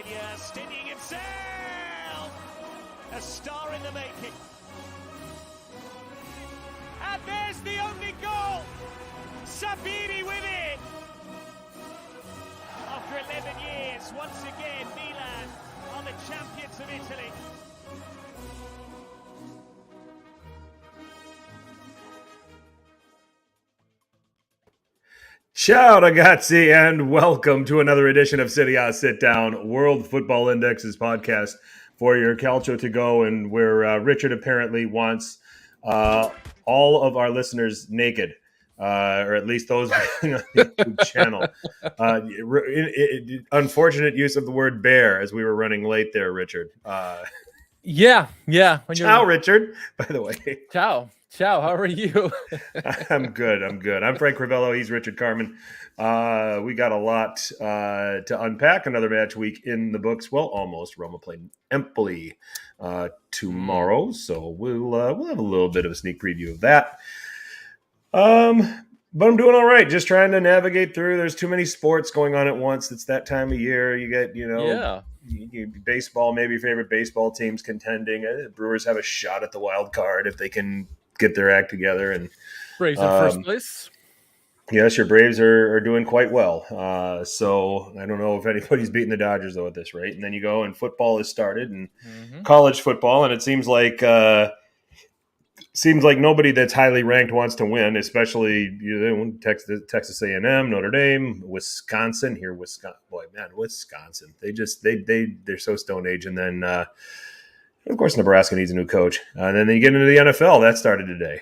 Italia, steadying himself! A star in the making. And there's the only goal! Sabini with it! After 11 years, once again, Milan are the champions of Italy. Ciao ragazzi, and welcome to another edition of Serie A Sitdown, World Football Index's podcast for your Calcio to go, and where Richard apparently wants all of our listeners naked, or at least those on the YouTube channel. Unfortunate use of the word bear as we were running late there, Richard. Yeah. Ciao, Richard, by the way. Ciao. How are you? I'm good. I'm Frank Crivello. He's Richard Carmen. We got a lot to unpack. Another match week in the books. Well, almost. Roma playing Empoli tomorrow, so we'll have a little bit of a sneak preview of that. But I'm doing all right. Just trying to navigate through. There's too many sports going on at once. It's that time of year. You get, baseball, maybe your favorite baseball teams contending. Brewers have a shot at the wild card if they can get their act together. And Braves in first place. Yes, your Braves are doing quite well. So I don't know if anybody's beating the Dodgers, though, at this rate. And then you go and football has started, and college football, and it seems like nobody that's highly ranked wants to win, especially Texas A&M, Notre Dame, Wisconsin. Wisconsin. They're so Stone Age. And then, of course, Nebraska needs a new coach. And then you get into the NFL. That started today.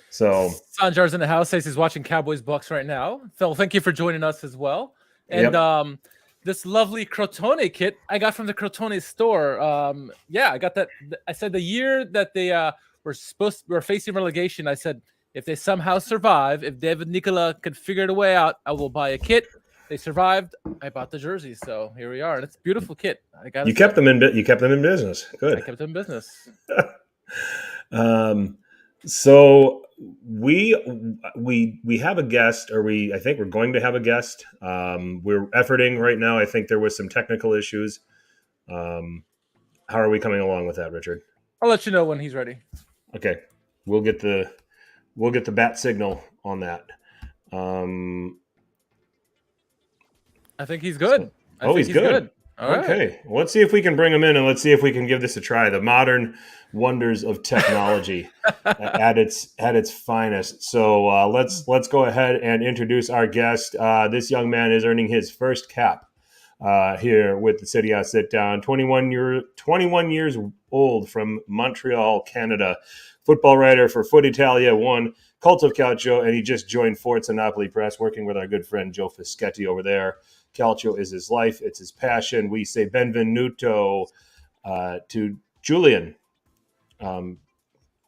So Sanjar's in the house, says he's watching Cowboys Bucks right now. Phil, thank you for joining us as well. And this lovely Crotone kit I got from the Crotone store. I got that. I said the year that they were facing relegation, I said, if they somehow survive, if David Nicola could figure a way out, I will buy a kit. They survived. I bought the jersey, so here we are. And it's a beautiful kit. You kept them in business. Good. I kept them in business. So we have a guest, I think we're going to have a guest. We're efforting right now. I think there was some technical issues. How are we coming along with that, Richard? I'll let you know when he's ready. Okay, we'll get the bat signal on that. I think he's good. He's good. All right. Okay, well, let's see if we can bring him in, and let's see if we can give this a try. The modern wonders of technology at its finest. So let's go ahead and introduce our guest. This young man is earning his first cap here with the Serie A Sitdown. 21 years old, from Montreal, Canada. Football writer for Foot Italia, won Cult of Calcio, and he just joined Forza Napoli Press, working with our good friend Joe Fischetti over there. Calcio is his life. It's his passion. We say benvenuto to Julian.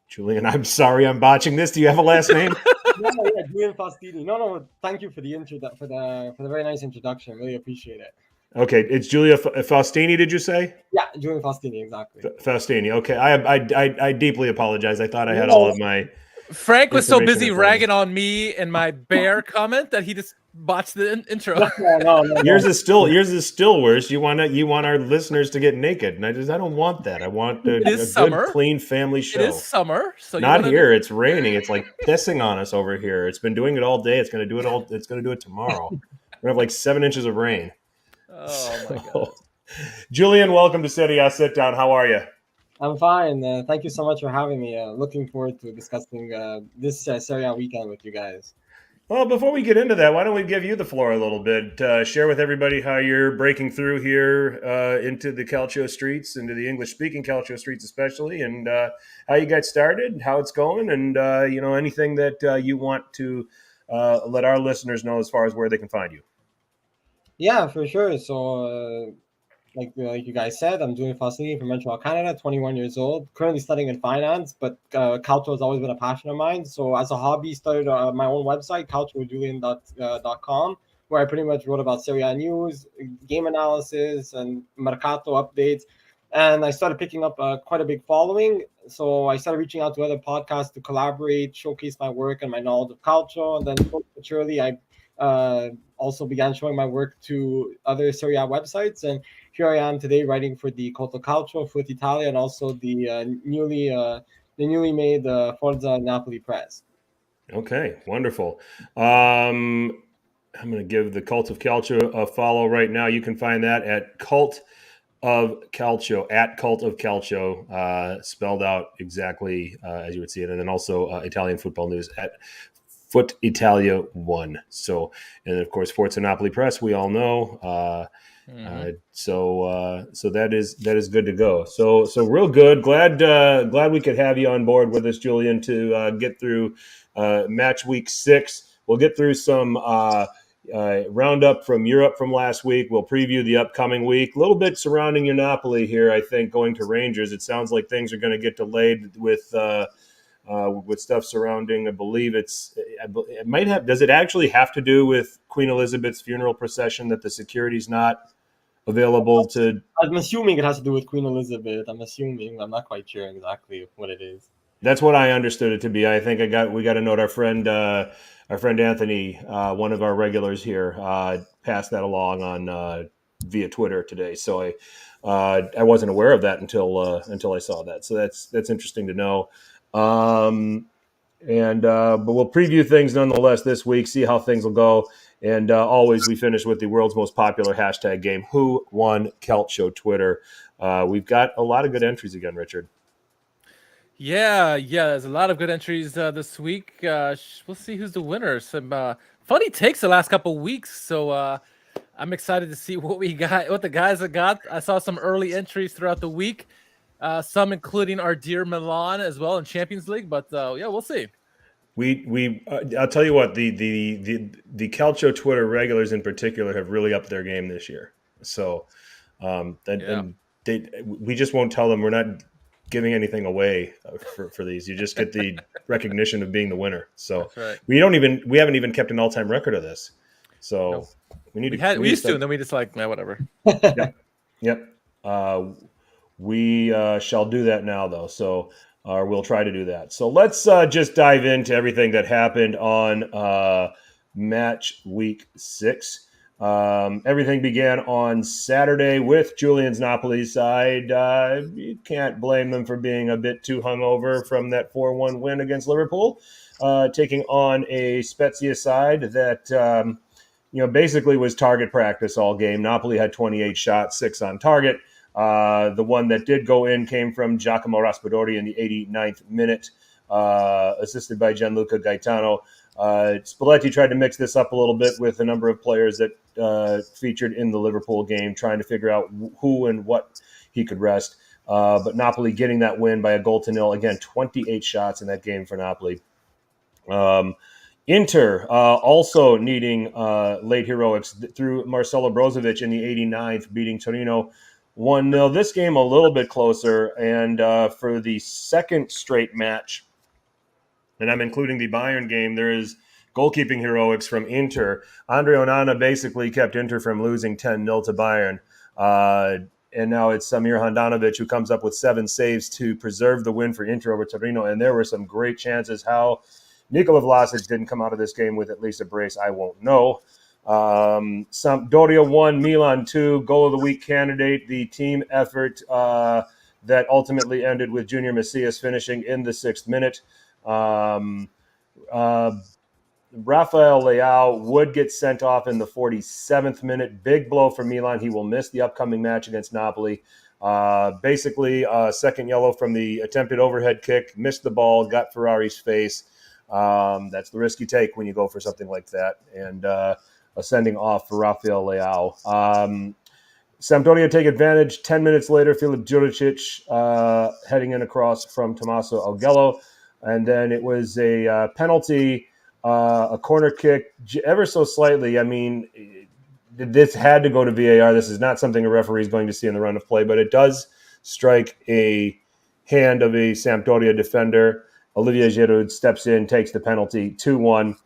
Julian, I'm sorry I'm botching this. Do you have a last name? Julian Faustini. No, thank you for the for the very nice introduction. Really appreciate it. Okay, it's Julia Faustini, did you say? Yeah, Julian Faustini, exactly. Faustini. Okay, I deeply apologize. I thought I had all of my... Frank was so busy ragging on me and my bear comment that he just botched the intro. No. Yours is still worse. You want our listeners to get naked, and I don't want that. I want a good, clean family show. It is summer, so not here. It's raining. It's like pissing on us over here. It's been doing it all day. It's going to do it It's going to do it tomorrow. We're gonna have like 7 inches of rain. Oh my God. Julian, welcome to Serie A Sitdown. How are you? I'm fine. Thank you so much for having me. Looking forward to discussing this Serie A weekend with you guys. Well, before we get into that, why don't we give you the floor a little bit? Share with everybody how you're breaking through here into the Calcio streets, into the English-speaking Calcio streets especially, and how you got started, how it's going, and anything that you want to let our listeners know as far as where they can find you. Yeah, for sure. So, like you guys said, I'm Julian Faustini from Montreal, Canada, 21 years old, currently studying in finance, but Calcio has always been a passion of mine. So as a hobby, started my own website, calciojulian.com, where I pretty much wrote about Serie A news, game analysis, and Mercato updates. And I started picking up quite a big following. So I started reaching out to other podcasts to collaborate, showcase my work and my knowledge of Calcio. And then maturely, I also began showing my work to other Serie A websites. And here I am today writing for the Calcio, Foot Italia, and also the newly made Forza Napoli Press. Okay, wonderful. I'm going to give the Cult of Calcio a follow right now. You can find that at Cult of Calcio, at Cult of Calcio, spelled out exactly as you would see it. And then also Italian football news at Foot Italia 1. So, and of course, Forza Napoli Press, we all know. So that is good to go. So real good. Glad we could have you on board with us, Julian, to get through match week 6. We'll get through some roundup from Europe from last week. We'll preview the upcoming week. A little bit surrounding your Napoli here, I think, going to Rangers. It sounds like things are going to get delayed with stuff surrounding. I believe it might have. Does it actually have to do with Queen Elizabeth's funeral procession that the security's not available to? I'm assuming it has to do with Queen Elizabeth. I'm not quite sure exactly what it is. That's what I understood it to be. I think we got to note our friend Anthony, one of our regulars here, passed that along on via Twitter today. So I wasn't aware of that until I saw that. So that's interesting to know. But we'll preview things nonetheless this week, see how things will go. And always we finish with the world's most popular hashtag game, Who Won Calcio Twitter. We've got a lot of good entries again, Richard. Yeah, there's a lot of good entries this week. We'll see who's the winner. Some funny takes the last couple weeks, so I'm excited to see what the guys have got. I saw some early entries throughout the week, some including our dear Milan as well in Champions League. But we'll see. I'll tell you what, the Calcio Twitter regulars in particular have really upped their game this year. So and we just won't tell them we're not giving anything away for these. You just get the recognition of being the winner. So right. we haven't even kept an all-time record of this. So nope. we used to, and then we just whatever. Yep. We shall do that now though. So we'll try to do that. So let's just dive into everything that happened on match week 6. Everything began on Saturday with Julian's Napoli side. You can't blame them for being a bit too hungover from that 4-1 win against Liverpool, taking on a Spezia side that basically was target practice all game. Napoli had 28 shots, 6 on target. The one that did go in came from Giacomo Raspadori in the 89th minute, assisted by Gianluca Gaetano. Spalletti tried to mix this up a little bit with a number of players that featured in the Liverpool game, trying to figure out who and what he could rest. But Napoli getting that win by 1-0. Again, 28 shots in that game for Napoli. Inter also needing late heroics through Marcelo Brozovic in the 89th, beating Torino 1-0. This game a little bit closer, and for the second straight match, and I'm including the Bayern game, there is goalkeeping heroics from Inter. Andre Onana basically kept Inter from losing 10-0 to Bayern. And now it's Samir Handanovic who comes up with 7 saves to preserve the win for Inter over Torino. And there were some great chances. How Nikola Vlasic didn't come out of this game with at least a brace, I won't know. Sampdoria 1, Milan 2, goal of the week candidate. The team effort that ultimately ended with Junior Messias finishing in the 6th minute. Rafael Leao would get sent off in the 47th minute. Big blow for Milan. He will miss the upcoming match against Napoli. Basically, second yellow from the attempted overhead kick. Missed the ball, got Ferrari's face. That's the risk you take when you go for something like that. And a sending off for Rafael Leao. Sampdoria take advantage. 10 minutes later, Filip Juricic heading in across from Tommaso Augello. And then it was a penalty, a corner kick, ever so slightly. I mean, this had to go to VAR. This is not something a referee is going to see in the run of play, but it does strike a hand of a Sampdoria defender. Olivier Giroud steps in, takes the penalty, 2-1.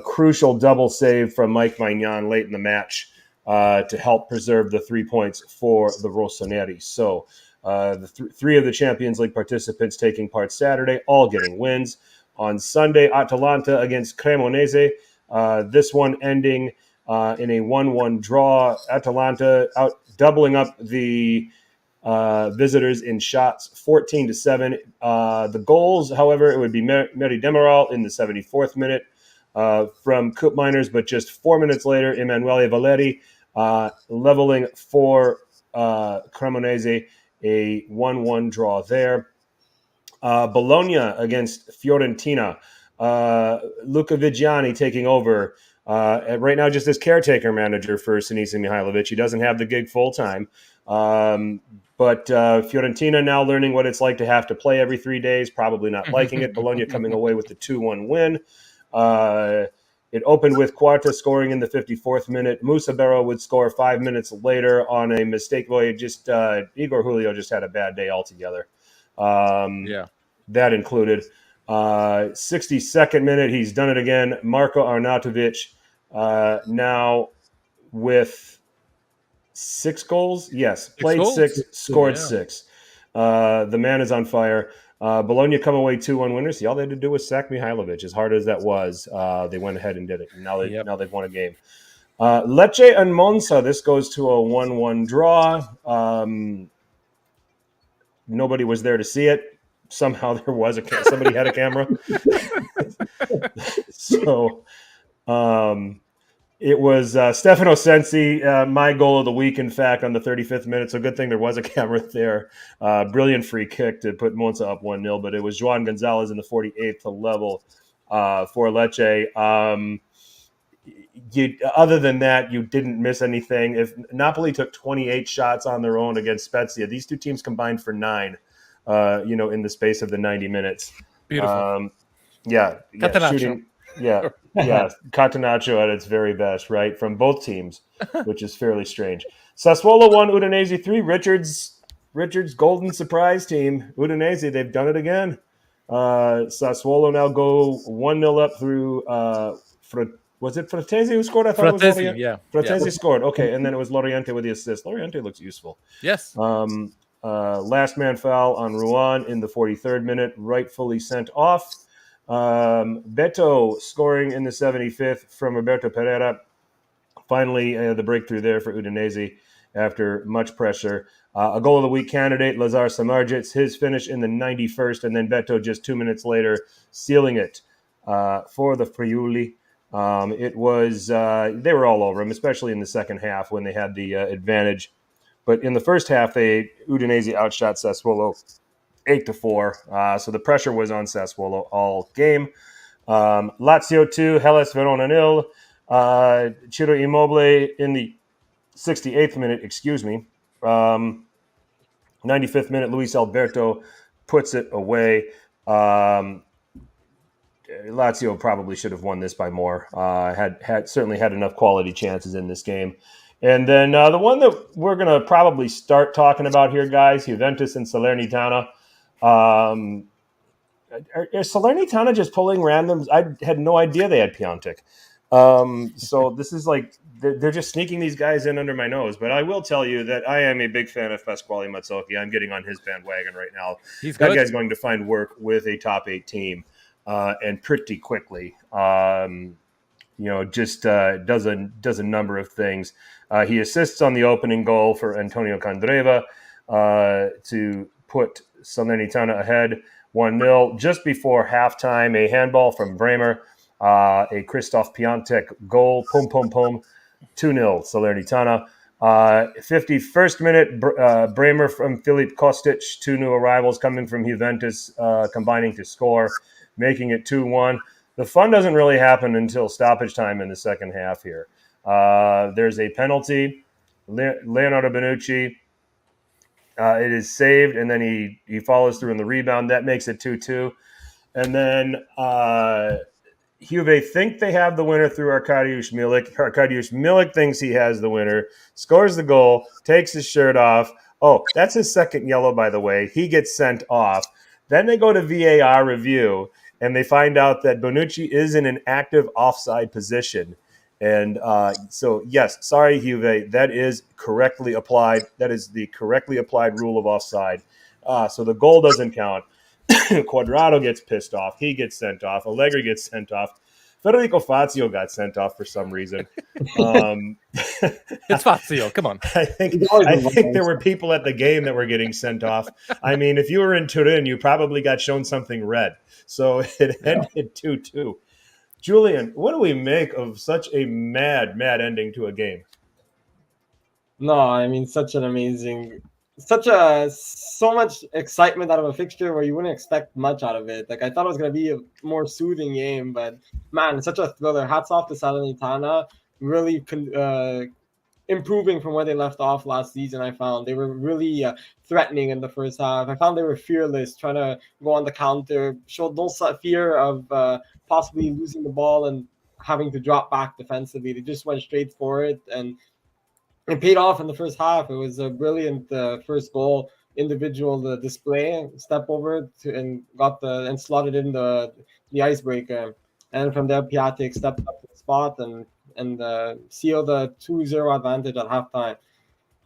Crucial double save from Mike Maignan late in the match to help preserve the 3 points for the Rossoneri. So the three of the Champions League participants taking part Saturday, all getting wins. On Sunday, Atalanta against Cremonese. This one ending in a 1-1 draw. Atalanta out doubling up the visitors in shots, 14-7. The goals, however, it would be Meri Demiral in the 74th minute from Cup Miners, but just 4 minutes later, Emanuele Valeri leveling for Cremonese, a 1-1 draw there. Bologna against Fiorentina. Luca Vigiani taking over right now just as caretaker manager for Sinisa Mihailovic. He doesn't have the gig full-time. But Fiorentina now learning what it's like to have to play every 3 days, probably not liking it. Bologna coming away with the 2-1 win. It opened with Quarta scoring in the 54th minute. Musa Barrow would score 5 minutes later on a mistake. Boy, Igor Julio just had a bad day altogether. That included 62nd minute. He's done it again. Marko Arnautovic now with 6 goals. Yes, played 6, scored 6. The man is on fire. Bologna come away 2-1 winners. See, all they had to do was sack Mihailovic. As hard as that was, they went ahead and did it. And now they've won a game. Lecce and Monza. This goes to a 1-1 draw. Nobody was there to see it. Somehow there was somebody had a camera. So it was Stefano Sensi, my goal of the week, in fact, on the 35th minute. So good thing there was a camera there. Brilliant free kick to put Monza up 1-0. But it was Joan Gonzalez in the 48th to level for Lecce. Other than that, you didn't miss anything. If Napoli took 28 shots on their own against Spezia, these two teams combined for 9. In the space of the 90 minutes. Beautiful. Shooting. Yeah. Catenaccio at its very best, right? From both teams, which is fairly strange. Sassuolo 1, Udinese 3. Richard's golden surprise team. Udinese, they've done it again. Sassuolo now go 1-0 up through, was it Fratesi who scored? I thought it was Loriente. Yeah. Fratesi scored. Okay, and then it was Loriente with the assist. Loriente looks useful. Yes. Last man foul on Ruan in the 43rd minute, rightfully sent off. Beto scoring in the 75th from Roberto Pereira. Finally, the breakthrough there for Udinese after much pressure. A goal of the week candidate, Lazar Samardzic, his finish in the 91st, and then Beto just 2 minutes later sealing it for the Friuli. It was they were all over him, especially in the second half when they had the advantage. But in the first half, Udinese outshot Sassuolo 8-4. So the pressure was on Sassuolo all game. Lazio 2, Hellas Verona 0. Ciro Immobile in the 68th minute, 95th minute, Luis Alberto puts it away. Lazio probably should have won this by more. Certainly had enough quality chances in this game. And then the one that we're going to probably start talking about here, guys, Juventus and Salernitana. Are Salernitana just pulling randoms? I had no idea they had Piontek. So this is like they're just sneaking these guys in under my nose. But I will tell you that I am a big fan of Pasquale Mazzocchi. I'm getting on his bandwagon right now. That guy's going to find work with a top 8 team and pretty quickly. Just does a number of things. He assists on the opening goal for Antonio Candreva to put Salernitana ahead 1-0. Just before halftime, a handball from Bremer, a Christoph Piontek goal, 2-0 Salernitana. 51st minute, Bremer from Filip Kostic, 2 new arrivals coming from Juventus, combining to score, making it 2-1. The fun doesn't really happen until stoppage time in the second half here. There's a penalty. Leonardo Bonucci, it is saved, and then he follows through in the rebound. That makes it 2-2. And then Juve think they have the winner through Arkadiusz Milik. Arkadiusz Milik thinks he has the winner, scores the goal, takes his shirt off. Oh, that's his second yellow, by the way. He gets sent off. Then they go to VAR review, and they find out that Bonucci is in an active offside position. And so, yes, sorry, Juve, that is correctly applied. That is the correctly applied rule of offside. So the goal doesn't count. Quadrado gets pissed off. He gets sent off. Allegri gets sent off. Federico Fazio got sent off for some reason. It's Fazio. Come on. I think there were people at the game that were getting sent off. I mean, if you were in Turin, you probably got shown something red. So it ended 2-2. Julian, what do we make of such a mad ending to a game? No, I mean, so much excitement out of a fixture where you wouldn't expect much out of it. Like, I thought it was going to be a more soothing game, but man, it's such a thriller. Hats off to Salernitana, really improving from where they left off last season. I found they were really threatening in the first half. I found they were fearless, trying to go on the counter, showed no fear of possibly losing the ball and having to drop back defensively. They just went straight for it, and it paid off in the first half. It was a brilliant first goal, individual display, step over and slotted in the icebreaker. And from there, Piatek stepped up to the spot and sealed the 2-0 advantage at halftime.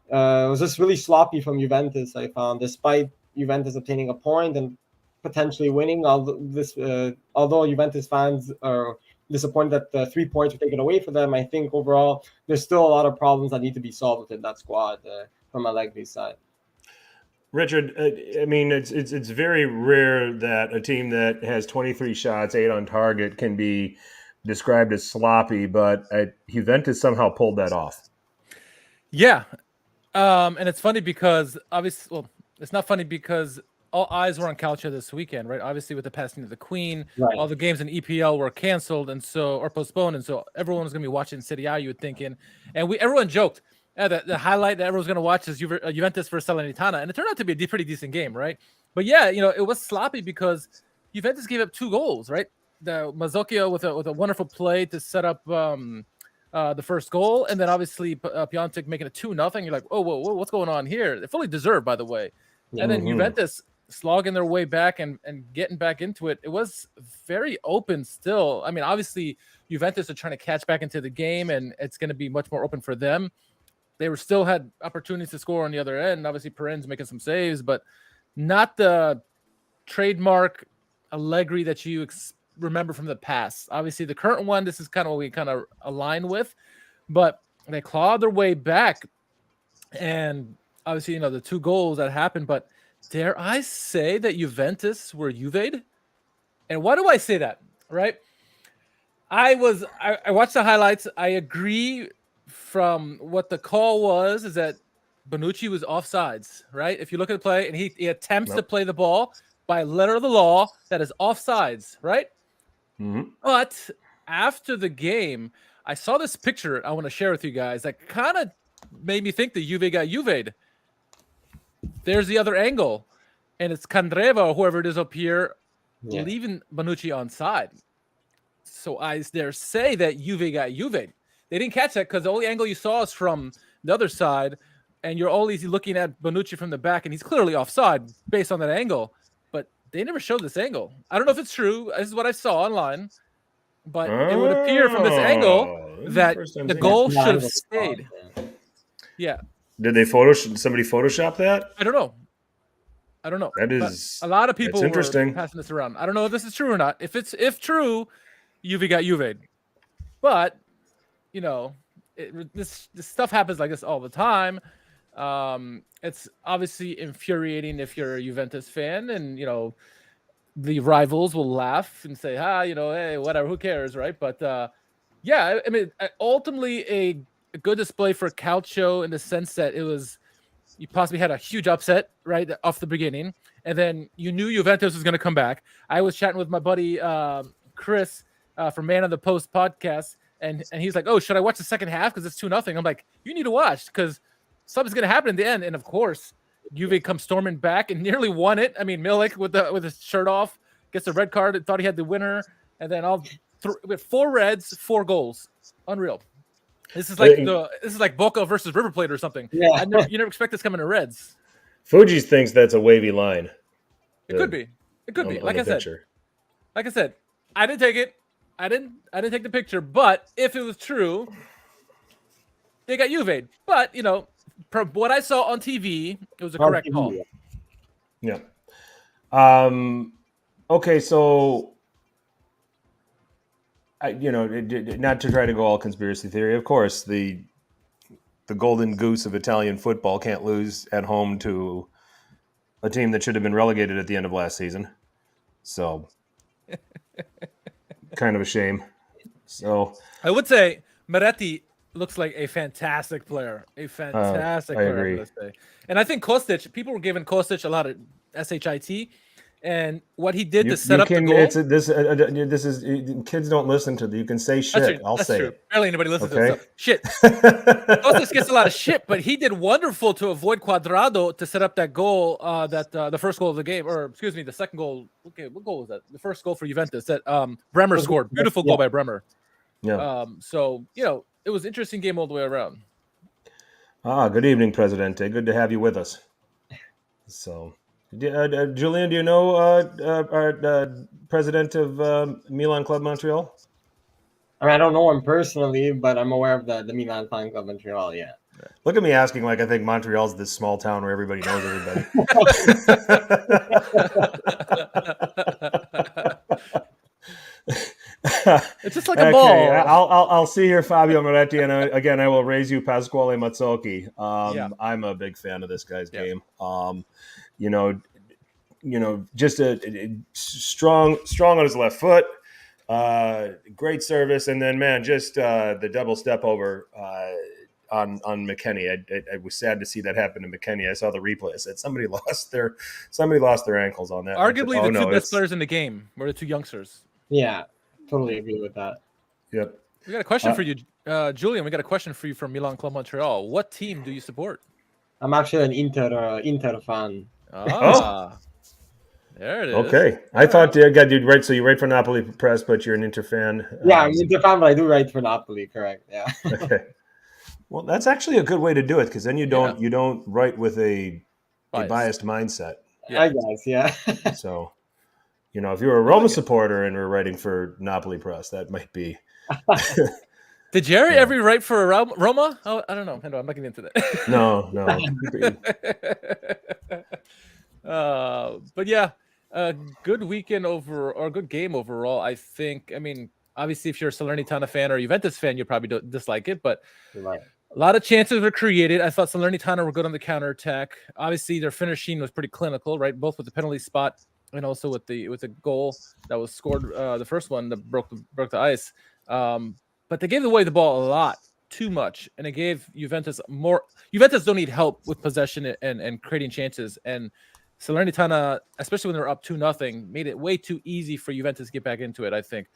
It was just really sloppy from Juventus, I found, despite Juventus obtaining a point and potentially winning. Although Juventus fans are disappointed that the 3 points were taken away from them, I think overall there's still a lot of problems that need to be solved within that squad from Allegri's side. Richard, I mean, it's very rare that a team that has 23 shots, 8 on target, can be described as sloppy, but Juventus somehow pulled that off. Yeah, and it's funny because obviously, well, it's not funny because all eyes were on Calcio this weekend, right? Obviously, with the passing of the Queen, all the games in EPL were canceled or postponed, and so everyone was going to be watching Serie A, you would think, and everyone joked. The highlight that everyone's going to watch is Juventus versus Salernitana, and it turned out to be a pretty decent game, right? But yeah, it was sloppy because Juventus gave up 2 goals, right? The Mazzocchio with a wonderful play to set up the first goal, and then obviously Piatek making it 2-0. You're like, oh, whoa, what's going on here? They fully deserved, by the way. And then Juventus slogging their way back and getting back into it. It was very open still. I mean, obviously Juventus are trying to catch back into the game, and it's going to be much more open for them. They still had opportunities to score on the other end. Obviously, Peren's making some saves, but not the trademark Allegri that you remember from the past. Obviously, the current one, this is kind of what we kind of align with, but they clawed their way back. And obviously, the 2 goals that happened, but dare I say that Juventus were Juve'd? And why do I say that, right? I watched the highlights. I agree from what the call was is that Bonucci was offsides, right? If you look at the play and he attempts to play the ball by letter of the law, that is offsides, right? Mm-hmm. But after the game, I saw this picture I want to share with you guys that kind of made me think that Juve got Juve'd. There's the other angle, and it's Candreva or whoever it is up here leaving Bonucci onside. So I dare say that Juve got Juve'd. They didn't catch that because the only angle you saw is from the other side, and you're always looking at Bonucci from the back, and he's clearly offside based on that angle. But they never showed this angle. I don't know if it's true. This is what I saw online. But it would appear from this angle that the goal should have stayed. Yeah. Did somebody Photoshop that? I don't know. That is a lot of people were interesting. passing this around. I don't know if this is true or not. If true, Juve got Juve'd. But this stuff happens like this all the time. It's obviously infuriating if you're a Juventus fan, and the rivals will laugh and say, hey, whatever, who cares, right? But I mean, ultimately a good display for Calcio in the sense that you possibly had a huge upset right off the beginning, and then you knew Juventus was going to come back. I was chatting with my buddy Chris from Man of the Post podcast, and he's like, oh, should I watch the second half because it's 2-0? I'm like, you need to watch because something's going to happen in the end. And of course, Juve comes storming back and nearly won it. I mean, Milik with his shirt off gets a red card and thought he had the winner, and then with 4 reds, 4 goals. Unreal. This is like Boca versus River Plate or something. Yeah. You never expect this coming to Reds. Fuji's thinks that's a wavy line. It could be. Like I said, I didn't take it. I didn't take the picture. But if it was true, they got Juve. But from what I saw on TV, it was a correct call. Yeah. Okay, so not to try to go all conspiracy theory. Of course, the golden goose of Italian football can't lose at home to a team that should have been relegated at the end of last season. So, kind of a shame. So, I would say Moretti looks like a fantastic player. A fantastic player, agree. I'm gonna say. And I think Kostic, people were giving Kostic a lot of shit. And what he did to set up the goal. This is kids don't listen to you can say shit. I'll say it. Barely anybody listens to stuff. Shit. Kostic gets a lot of shit, but he did wonderful to avoid Cuadrado to set up that goal. The first goal of the game, or excuse me, the second goal. Okay, what goal was that? The first goal for Juventus that Bremer scored. Beautiful goal by Bremer. Yeah. So it was an interesting game all the way around. Good evening, Presidente. Good to have you with us. So. Julian, do you know our president of Milan Club Montreal? I mean, I don't know him personally, but I'm aware of the Milan Fan Club Montreal, yeah. Look at me asking like I think Montreal's this small town where everybody knows everybody. It's just like a ball. I'll see here, Fabio Moretti, and again, I will raise you Pasquale Mazzocchi. I'm a big fan of this guy's game. Just a strong on his left foot, great service, and then just the double step over on McKennie. I was sad to see that happen to McKennie. I saw the replay. I said somebody lost their ankles on that. Arguably the two best players in the game were the two youngsters. Yeah, totally agree with that. Yep. We got a question for you, Julian. We got a question for you from Milan Club Montreal. What team do you support? I'm actually an Inter fan. There it is. Okay. I thought you right. So you write for Napoli Press, but you're an Inter fan. Yeah, I'm an Inter fan, but I do write for Napoli. Correct. Yeah. Okay. Well, that's actually a good way to do it because then you don't write with a biased mindset. Yeah. I guess. Yeah. So, if you're a Roma supporter and we're writing for Napoli Press, that might be. Did Jerry ever write for Roma? Oh, I don't know. I'm not getting into that. No. But yeah, good weekend good game overall. I think. I mean, obviously, if you're a Salernitana fan or a Juventus fan, you probably don't dislike it. But a lot of chances were created. I thought Salernitana were good on the counterattack. Obviously, their finishing was pretty clinical, right? Both with the penalty spot and also with the goal that was scored, the first one that broke the ice. But they gave away the ball a lot, too much, and it gave Juventus more. Juventus don't need help with possession and creating chances, and Salernitana, especially when they're up 2-0, made it way too easy for Juventus to get back into it. I think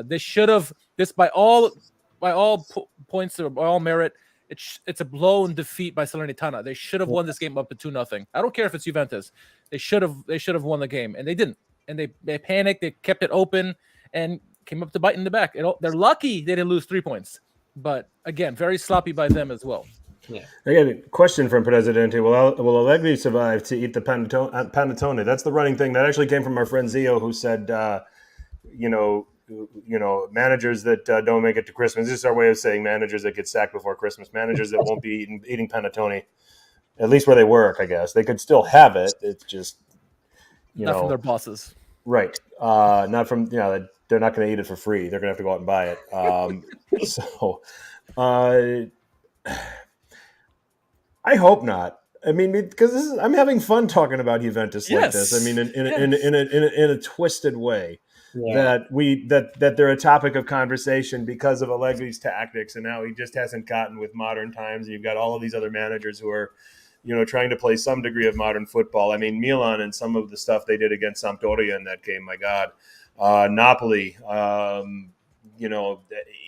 they should have this by all points or by all merit. It's a blown defeat by Salernitana. They should have won this game up to 2-0. I don't care if it's Juventus. They should have won the game, and they didn't. And they panicked. They kept it open and came up to bite in the back. They're lucky they didn't lose 3 points. But again, very sloppy by them as well. Yeah. I got a question from Presidente. Will Allegri survive to eat the panettone? That's the running thing. That actually came from our friend Zio, who said, managers that don't make it to Christmas. This is our way of saying managers that get sacked before Christmas. Managers that won't be eating panettone, at least where they work, I guess. They could still have it. It's just, not from their bosses. Right. Not from, they're not going to eat it for free. They're going to have to go out and buy it. I hope not. I mean, because I'm having fun talking about Juventus like this. I mean, in a twisted way, that they're a topic of conversation because of Allegri's tactics, and now he just hasn't gotten with modern times. And you've got all of these other managers who are, trying to play some degree of modern football. I mean, Milan and some of the stuff they did against Sampdoria in that game, my God. Napoli,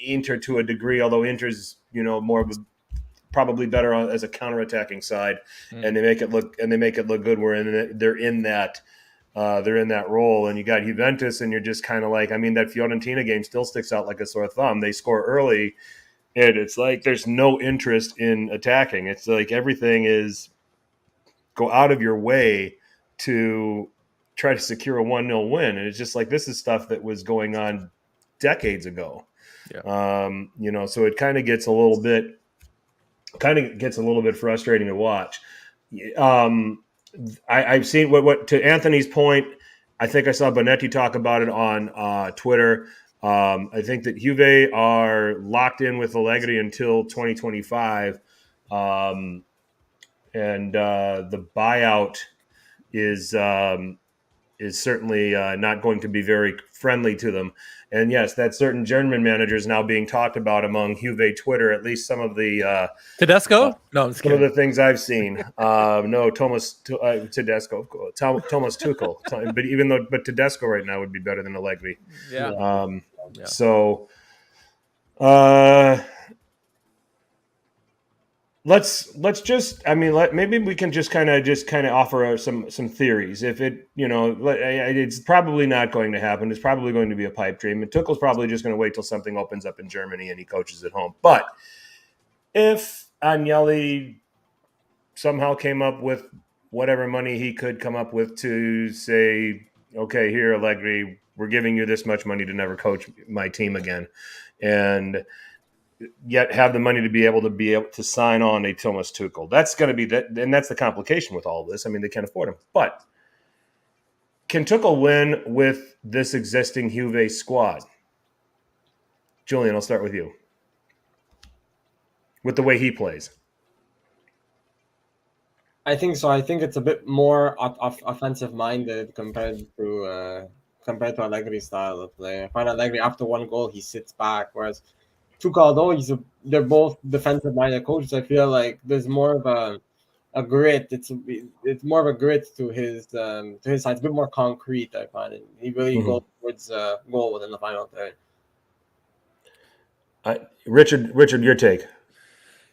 Inter to a degree, although Inter's, more of probably better as a counterattacking side, and they make it look good. They're in that role, and you got Juventus, and you're just kind of like, I mean, that Fiorentina game still sticks out like a sore thumb. They score early, and it's like there's no interest in attacking. It's like everything is go out of your way to try to secure a 1-0 win, and it's just like this is stuff that was going on decades ago. Yeah. So it kind of gets a little bit frustrating to watch. I've seen what to Anthony's point. I think I saw Bonetti talk about it on Twitter. I think that Juve are locked in with Allegri until 2025, and the buyout is certainly not going to be very friendly to them. And yes, that certain German manager is now being talked about among Juve Twitter. At least some of the Tedesco? No, I'm just some kidding. of the things I've seen. No, Tedesco, Thomas Tuchel. But Tedesco right now would be better than Allegri. Yeah. So let's just, maybe we can just kind of offer some theories. If it's probably not going to happen. It's probably going to be a pipe dream. And Tuchel's probably just going to wait till something opens up in Germany and he coaches at home. But if Agnelli somehow came up with whatever money he could come up with to say, okay, here, Allegri, we're giving you this much money to never coach my team again, and yet have the money to be able to sign on a Thomas Tuchel. That's going to be that, and that's the complication with all of this. I mean, they can't afford him. But can Tuchel win with this existing Juve squad? Julian, I'll start with you. With the way he plays. I think so. I think it's a bit more offensive minded compared to Allegri's style of play. I find Allegri, after one goal, he sits back, whereas Tuchel, although they're both defensive minded coaches, I feel like there's more of a grit. It's more of a grit to his side. It's a bit more concrete, I find. And he really goes towards goal within the final third. Richard, your take.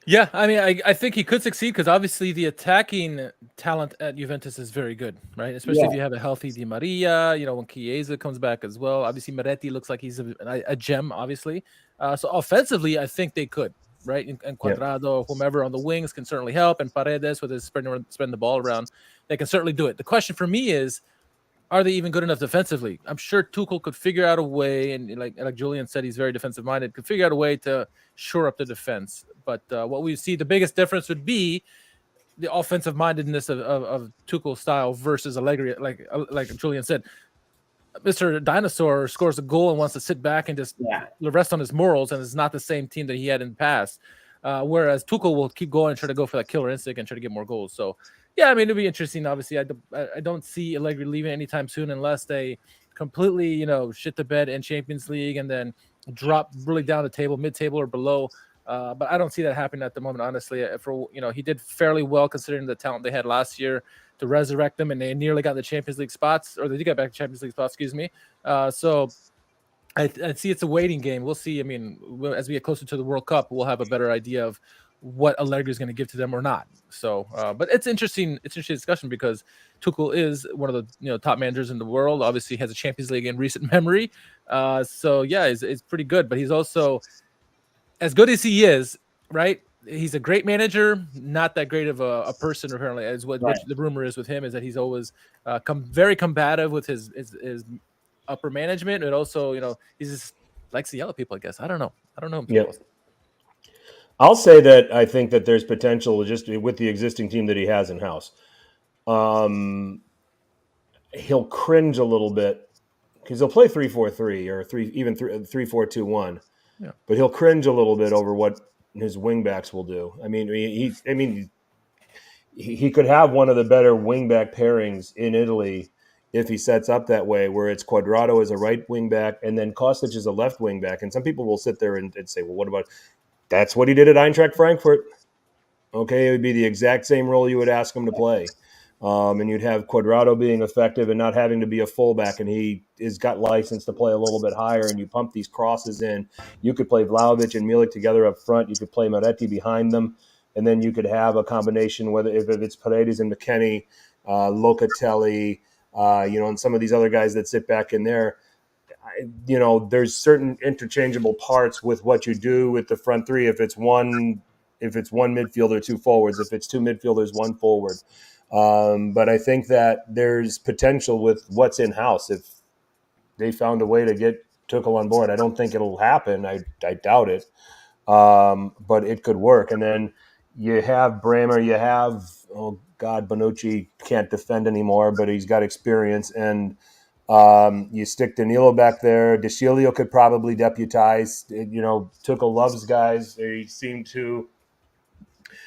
Yeah, I mean, I think he could succeed because obviously the attacking talent at Juventus is very good, right? Especially if you have a healthy Di Maria, when Chiesa comes back as well. Obviously, Moretti looks like he's a gem, obviously. So offensively, I think they could, right? And Cuadrado, whomever on the wings can certainly help. And Paredes with his spreading the ball around, they can certainly do it. The question for me is, are they even good enough defensively? I'm sure Tuchel could figure out a way, and like Julian said, he's very defensive-minded, could figure out a way to shore up the defense. But what we see, the biggest difference would be the offensive-mindedness of Tuchel's style versus Allegri. Like Julian said, Mr. Dinosaur scores a goal and wants to sit back and just rest on his morals, and it's not the same team that he had in the past. Whereas Tuchel will keep going and try to go for that killer instinct and try to get more goals. So, yeah, I mean, it'll be interesting. Obviously, I don't see Allegri leaving anytime soon unless they completely, shit the bed in Champions League and then drop really down the table, mid-table or below. But I don't see that happening at the moment, honestly. He did fairly well considering the talent they had last year to resurrect them, and they nearly got the Champions League spots, or they did get back to Champions League spots, excuse me. So I see it's a waiting game. We'll see. I mean, as we get closer to the World Cup, we'll have a better idea of what Allegri is going to give to them or not. So, but it's interesting. It's an interesting discussion because Tuchel is one of the top managers in the world. Obviously, has a Champions League in recent memory. So yeah, it's pretty good. But he's also, as good as he is, right? He's a great manager, not that great of a person. Apparently, as what the rumor is with him is that he's always very combative with his upper management, and also he just likes to yell at people. I guess I don't know. Yep. I'll say that I think that there's potential just with the existing team that he has in house. He'll cringe a little bit because he'll play 3-4-3 or 3-4-2-1. Yeah. But he'll cringe a little bit over what his wingbacks will do. I mean, he could have one of the better wingback pairings in Italy if he sets up that way, where it's Cuadrado as a right wingback and then Kostic as a left wingback. And some people will sit there and say, well, what about – that's what he did at Eintracht Frankfurt. Okay, it would be the exact same role you would ask him to play. And you'd have Cuadrado being effective and not having to be a fullback, and he has got license to play a little bit higher, and you pump these crosses in. You could play Vlahovic and Milik together up front. You could play Moretti behind them, and then you could have a combination, whether if it's Paredes and McKennie, Locatelli, and some of these other guys that sit back in there. There's certain interchangeable parts with what you do with the front three. If it's one midfielder, two forwards. If it's two midfielders, one forward. But I think that there's potential with what's in house. If they found a way to get Tuchel on board, I don't think it'll happen. I doubt it. But it could work. And then you have Bremer. You have Bonucci can't defend anymore, but he's got experience. And You stick Danilo back there. De Sciglio could probably deputize. Tuchel loves guys. He seemed to,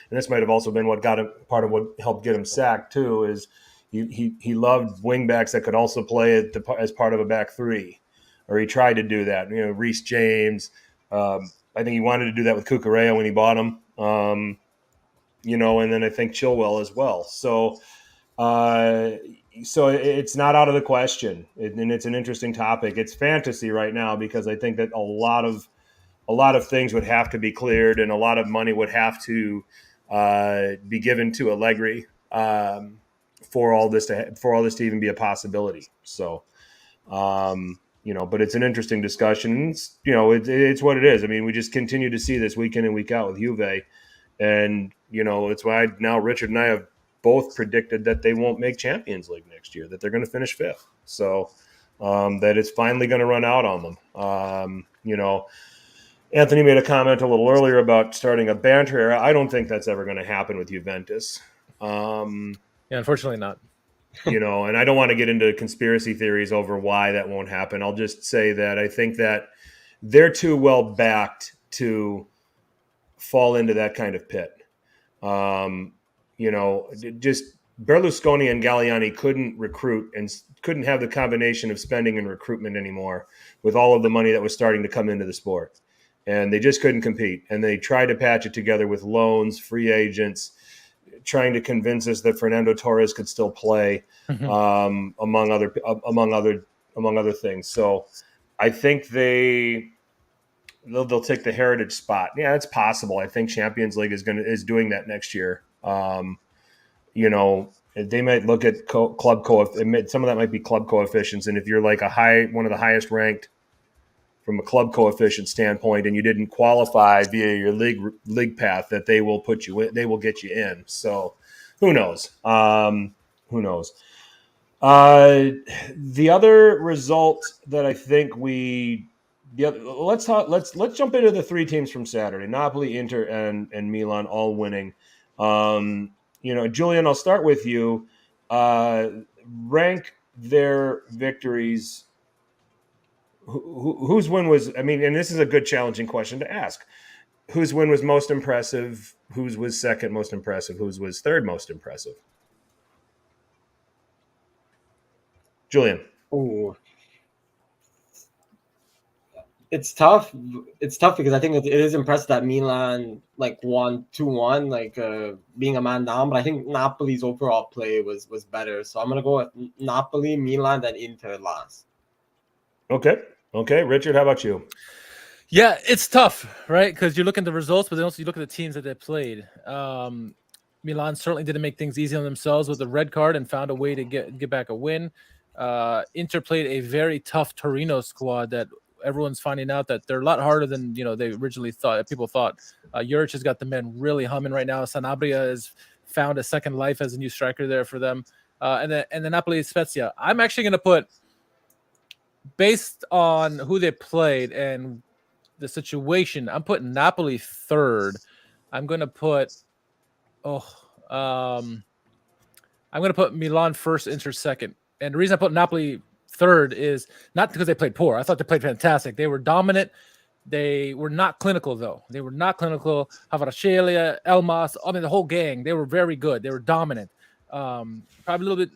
and this might have also been what got him, part of what helped get him sacked too, is he loved wingbacks that could also play as part of a back three, or he tried to do that. Reece James. I think he wanted to do that with Cucurella when he bought him. And then I think Chilwell as well. So it's not out of the question, and it's an interesting topic. It's fantasy right now because I think that a lot of things would have to be cleared, and a lot of money would have to be given to Allegri for all this to even be a possibility. So, but it's an interesting discussion. It's what it is. I mean, we just continue to see this week in and week out with Juve, and it's why now Richard and I have both predicted that they won't make Champions League next year, that they're going to finish fifth. So that it's finally going to run out on them. Anthony made a comment a little earlier about starting a banter era. I don't think that's ever going to happen with Juventus. Unfortunately not. And I don't want to get into conspiracy theories over why that won't happen. I'll just say that I think that they're too well backed to fall into that kind of pit. Just Berlusconi and Galliani couldn't recruit and couldn't have the combination of spending and recruitment anymore with all of the money that was starting to come into the sport. And they just couldn't compete. And they tried to patch it together with loans, free agents, trying to convince us that Fernando Torres could still play, among other things. So I think they'll take the heritage spot. Yeah, it's possible. I think Champions League is doing that next year. They might look at club coefficients. Some of that might be club coefficients. And if you're like one of the highest ranked from a club coefficient standpoint, and you didn't qualify via your league path, that they will put you in, they will get you in. So who knows? The other result that I think let's jump into the three teams from Saturday: Napoli, Inter, and Milan, all winning. Julian, I'll start with you. Rank their victories. Whose win was? I mean, and this is a good, challenging question to ask. Whose win was most impressive? Whose was second most impressive? Whose was third most impressive? Julian. Oh, it's tough. It's tough because I think it is impressive that Milan won 2-1, being a man down. But I think Napoli's overall play was better. So I'm gonna go with Napoli, Milan, then Inter last. Okay, Richard, how about you? Yeah, it's tough, right? Because you look at the results, but then also you look at the teams that they played. Milan certainly didn't make things easy on themselves with a red card and found a way to get back a win. Inter played a very tough Torino squad that everyone's finding out that they're a lot harder than they originally thought. People thought. Juric has got the men really humming right now. Sanabria has found a second life as a new striker there for them. And the Napoli Spezia. I'm actually going to put, based on who they played and the situation, I'm putting Napoli third. I'm going to put Milan first, Inter second. And the reason I put Napoli third is not because they played poor. I thought they played fantastic. They were dominant. They were not clinical, though. They were not clinical. Kvaratskhelia, Elmas, the whole gang, they were very good. They were dominant. Probably a little bit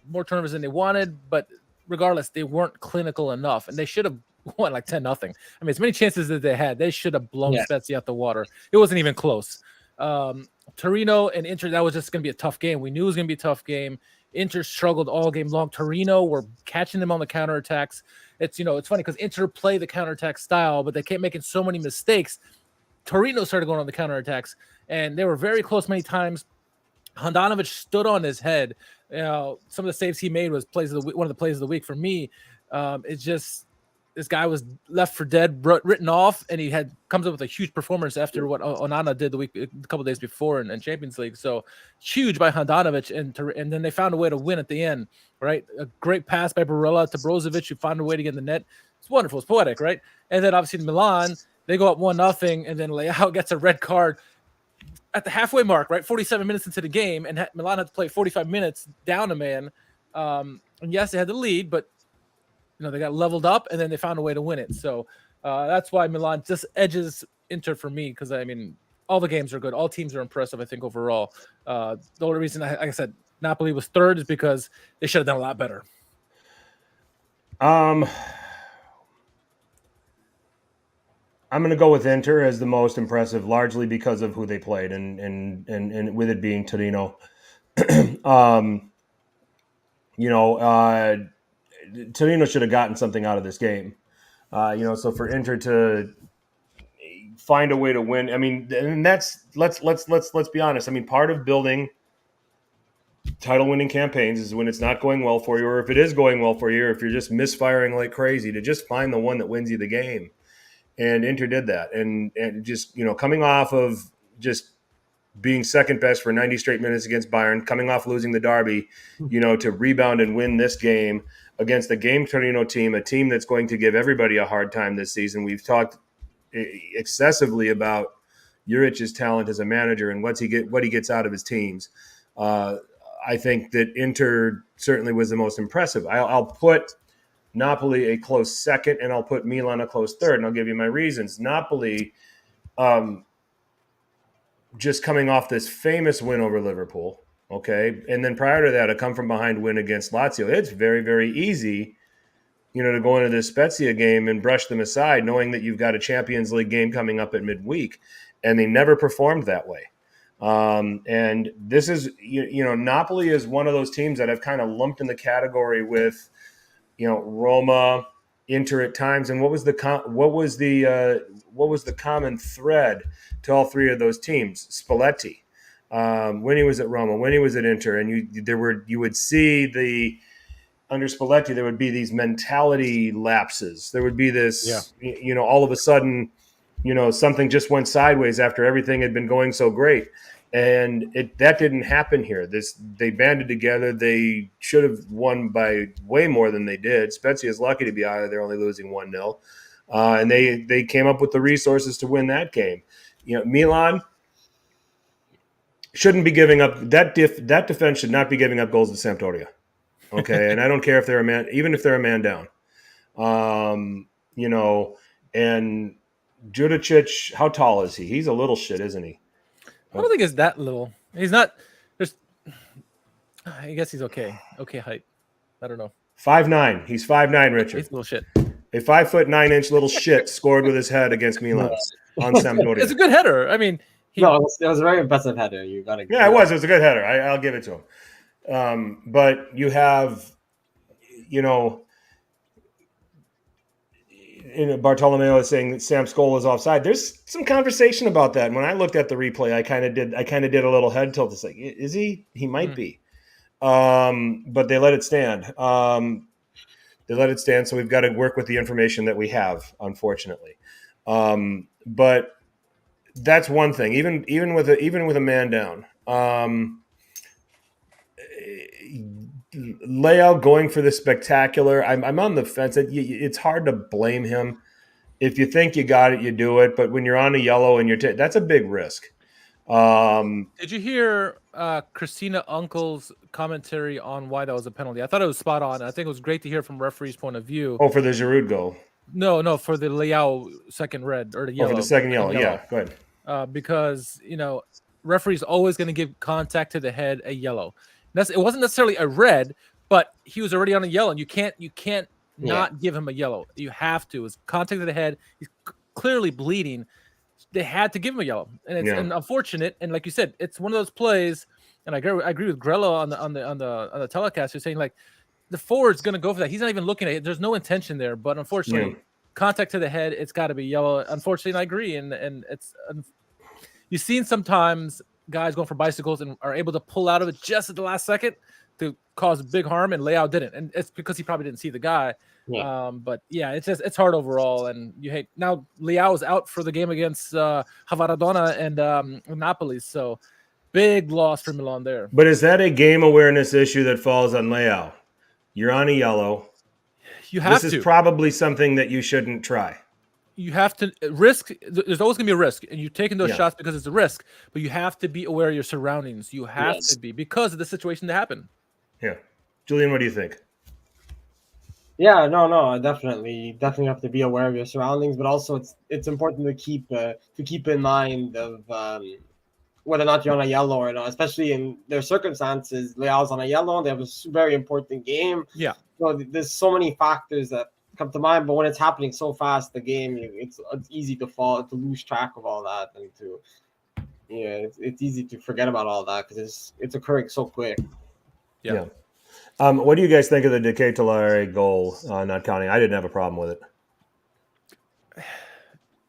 more turnovers than they wanted, but regardless, they weren't clinical enough, and they should have won 10-0. I mean, as many chances as they had, they should have blown Spezia out the water. It wasn't even close. Torino and Inter, that was just going to be a tough game. We knew it was going to be a tough game. Inter struggled all game long. Torino were catching them on the counterattacks. It's funny because Inter play the counterattack style, but they kept making so many mistakes. Torino started going on the counterattacks, and they were very close many times. Handanovic stood on his head. Some of the saves he made was plays of the week, one of the plays of the week for me. It's just this guy was left for dead, written off, and he comes up with a huge performance after what Onana did a couple of days before in Champions League. So huge by Handanovic, and then they found a way to win at the end, right? A great pass by Barella to Brozovic, who found a way to get in the net. It's wonderful. It's poetic, right? And then obviously in Milan, they go up 1-0, and then Leao gets a red card at the halfway mark, right? 47 minutes into the game, and Milan had to play 45 minutes down a man. And yes, they had the lead, but they got leveled up and then they found a way to win it. So that's why Milan just edges Inter for me, because I mean, all the games are good. All teams are impressive, I think, overall. The only reason, like I said, Napoli was third is because they should have done a lot better. I'm going to go with Inter as the most impressive, largely because of who they played, and with it being Torino. Torino should have gotten something out of this game. So for Inter to find a way to win, I mean, and that's let's be honest. I mean, part of building title-winning campaigns is when it's not going well for you, or if it is going well for you, or if you're just misfiring like crazy, to just find the one that wins you the game. And Inter did that, and just coming off of just being second best for 90 straight minutes against Bayern, coming off losing the derby, to rebound and win this game against the Game Torino team, a team that's going to give everybody a hard time this season. We've talked excessively about Juric's talent as a manager and what he gets out of his teams. I think that Inter certainly was the most impressive. I'll put Napoli a close second, and I'll put Milan a close third, and I'll give you my reasons. Napoli, just coming off this famous win over Liverpool, okay, and then prior to that, a come-from-behind win against Lazio. It's very, very easy, to go into this Spezia game and brush them aside, knowing that you've got a Champions League game coming up at midweek, and they never performed that way. And this is, Napoli is one of those teams that I've kind of lumped in the category with, Roma, Inter at times. And what was the common thread to all three of those teams? Spalletti, when he was at Roma, when he was at Inter, and you would see under Spalletti, there would be these mentality lapses. There would be this, all of a sudden, something just went sideways after everything had been going so great. And that didn't happen here. They banded together. They should have won by way more than they did. Spezia is lucky to be out of there, only losing 1-0. And they came up with the resources to win that game. Milan shouldn't be giving up. That defense should not be giving up goals to Sampdoria. Okay, and I don't care if they're a man, even if they're a man down. And Juricic, how tall is he? He's a little shit, isn't he? I don't think he's that little. He's not. I guess he's okay. Okay height. I don't know. 5'9". He's 5'9", Richard. He's a little shit. A 5'9" little shit scored with his head against Milan on Sampdoria. It's a good header. I mean, it was a very impressive header. You got to. Yeah, it was. It was a good header. I'll give it to him. But you have, Bartolomeo is saying that Sam's goal is offside. There's some conversation about that. And when I looked at the replay, I kind of did a little head tilt to say, is he? He might be. But they let it stand. So we've got to work with the information that we have, unfortunately. But that's one thing. Even with a man down. Leao going for the spectacular. I'm on the fence. It's hard to blame him. If you think you got it, you do it. But when you're on a yellow and that's a big risk. Did you hear Christina Uncle's commentary on why that was a penalty? I thought it was spot on. I think it was great to hear from referee's point of view. Oh, for the Giroud goal. No, for the Leao second red or the yellow. Oh, for the second yellow. Yeah, go ahead. Because referee's always going to give contact to the head a yellow. It wasn't necessarily a red, but he was already on a yellow, and you can't not give him a yellow. You have to. It's contact to the head. He's clearly bleeding. They had to give him a yellow, and it's unfortunate. And like you said, it's one of those plays. And I agree with Grello on the telecast. You're saying like the forward's going to go for that. He's not even looking at it. There's no intention there, but unfortunately, contact to the head, it's got to be yellow. Unfortunately, I agree, and it's you've seen sometimes guys going for bicycles and are able to pull out of it just at the last second to cause big harm, and Leao didn't, and it's because he probably didn't see the guy. But yeah, it's hard overall, and you hate now. Leao is out for the game against Havaradona and Napoli, so big loss for Milan there. But is that a game awareness issue that falls on Leao? You're on a yellow. You have This is probably something that you shouldn't try. You have to risk. There's always going to be a risk, and you're taking those shots because it's a risk. But you have to be aware of your surroundings. You have to be because of the situation that happened. Yeah, Julian, what do you think? Yeah, no, definitely have to be aware of your surroundings, but also it's important to keep in mind of whether or not you're on a yellow or not, especially in their circumstances. Leal's on a yellow; they have a very important game. Yeah. So there's so many factors that come to mind, but when it's happening so fast, the game it's easy to lose track of all that, and it's easy to forget about all that because it's occurring so quick. Yeah. What do you guys think of the De Ketelaere goal? Not counting, I didn't have a problem with it.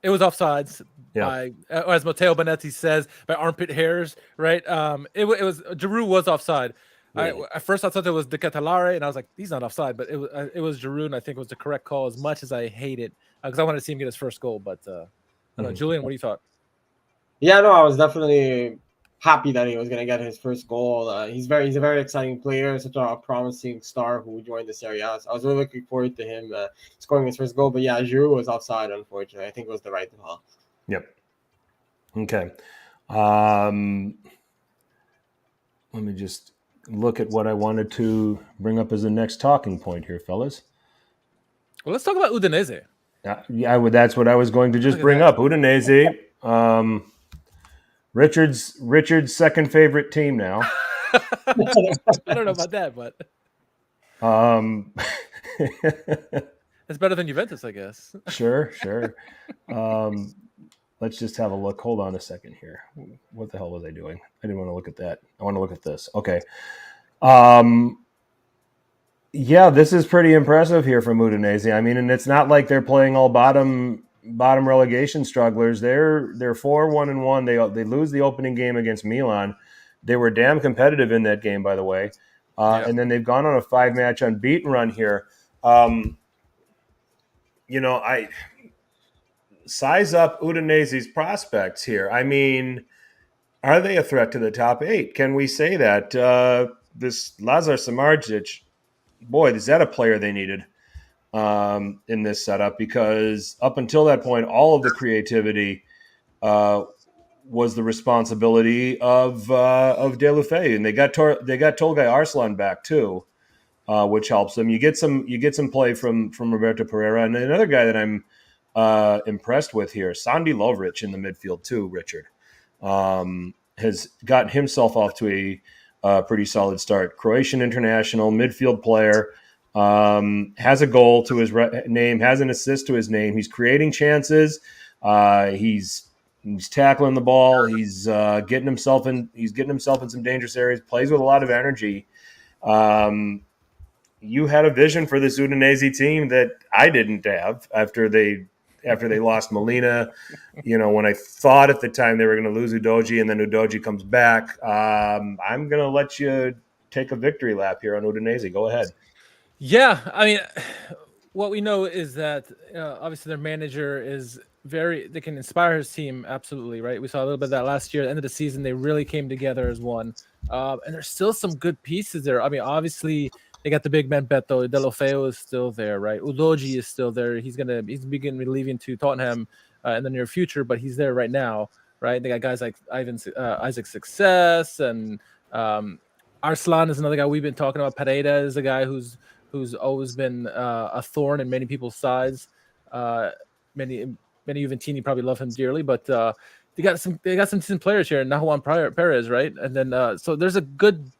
It was offsides. Yeah. As Matteo Bonetti says, by armpit hairs, right? It was Giroud was offside. Yeah. At first I thought it was De Ketelaere, and I was like, he's not offside, but it was Giroud, and I think it was the correct call. As much as I hate it, because I wanted to see him get his first goal, but I don't know, Julian, what do you thought? Yeah, no, I was definitely happy that he was going to get his first goal. He's a very exciting player, such a promising star who joined the Serie A. So I was really looking forward to him scoring his first goal. But yeah, Giroud was offside, unfortunately. I think it was the right call. Yep. Okay. Let me just look at what I wanted to bring up as the next talking point here, fellas. Well, let's talk about Udinese. That's what I was going to just bring up. Udinese. Richard's second favorite team now. I don't know about that, but it's better than Juventus, I guess. Sure. Let's just have a look. Hold on a second here. What the hell was I doing? I didn't want to look at that. I want to look at this. Okay. Yeah, this is pretty impressive here from Udinese. I mean, and it's not like they're playing all bottom relegation strugglers. They're 4-1-1. They lose the opening game against Milan. They were damn competitive in that game, by the way. And then they've gone on a 5-match unbeaten run here. I size up Udinese's prospects here. I mean, are they a threat to the top 8? Can we say that? This Lazar Samardzic, boy, is that a player they needed in this setup, because up until that point, all of the creativity was the responsibility of Deulofeu, and they got Tolgay Arslan back too, which helps them. You get some play from Roberto Pereira, and another guy that I'm impressed with here, Sandy Lovric in the midfield too. Richard has gotten himself off to a pretty solid start. Croatian international midfield player. Has a goal to his name, has an assist to his name. He's creating chances. He's tackling the ball. He's getting himself in some dangerous areas. Plays with a lot of energy. You had a vision for this Udinese team that I didn't have after they lost Molina. When I thought at the time they were going to lose Udogie, and then Udogie comes back. I'm going to let you take a victory lap here on Udinese. Go ahead. Yeah, I mean, what we know is that obviously their manager is they can inspire his team, absolutely, right? We saw a little bit of that last year. At the end of the season, they really came together as one. And there's still some good pieces there. I mean, obviously, they got the big man Beto. Deulofeu is still there, right? Udogie is still there. He's beginning leaving to Tottenham in the near future, but he's there right now, right? They got guys like Isaac Success, and Arslan is another guy we've been talking about. Pereira is a guy who's always been a thorn in many people's sides. Many Juventini probably love him dearly, but they got some decent players here. Nahuan Perez, right? And then so there's a good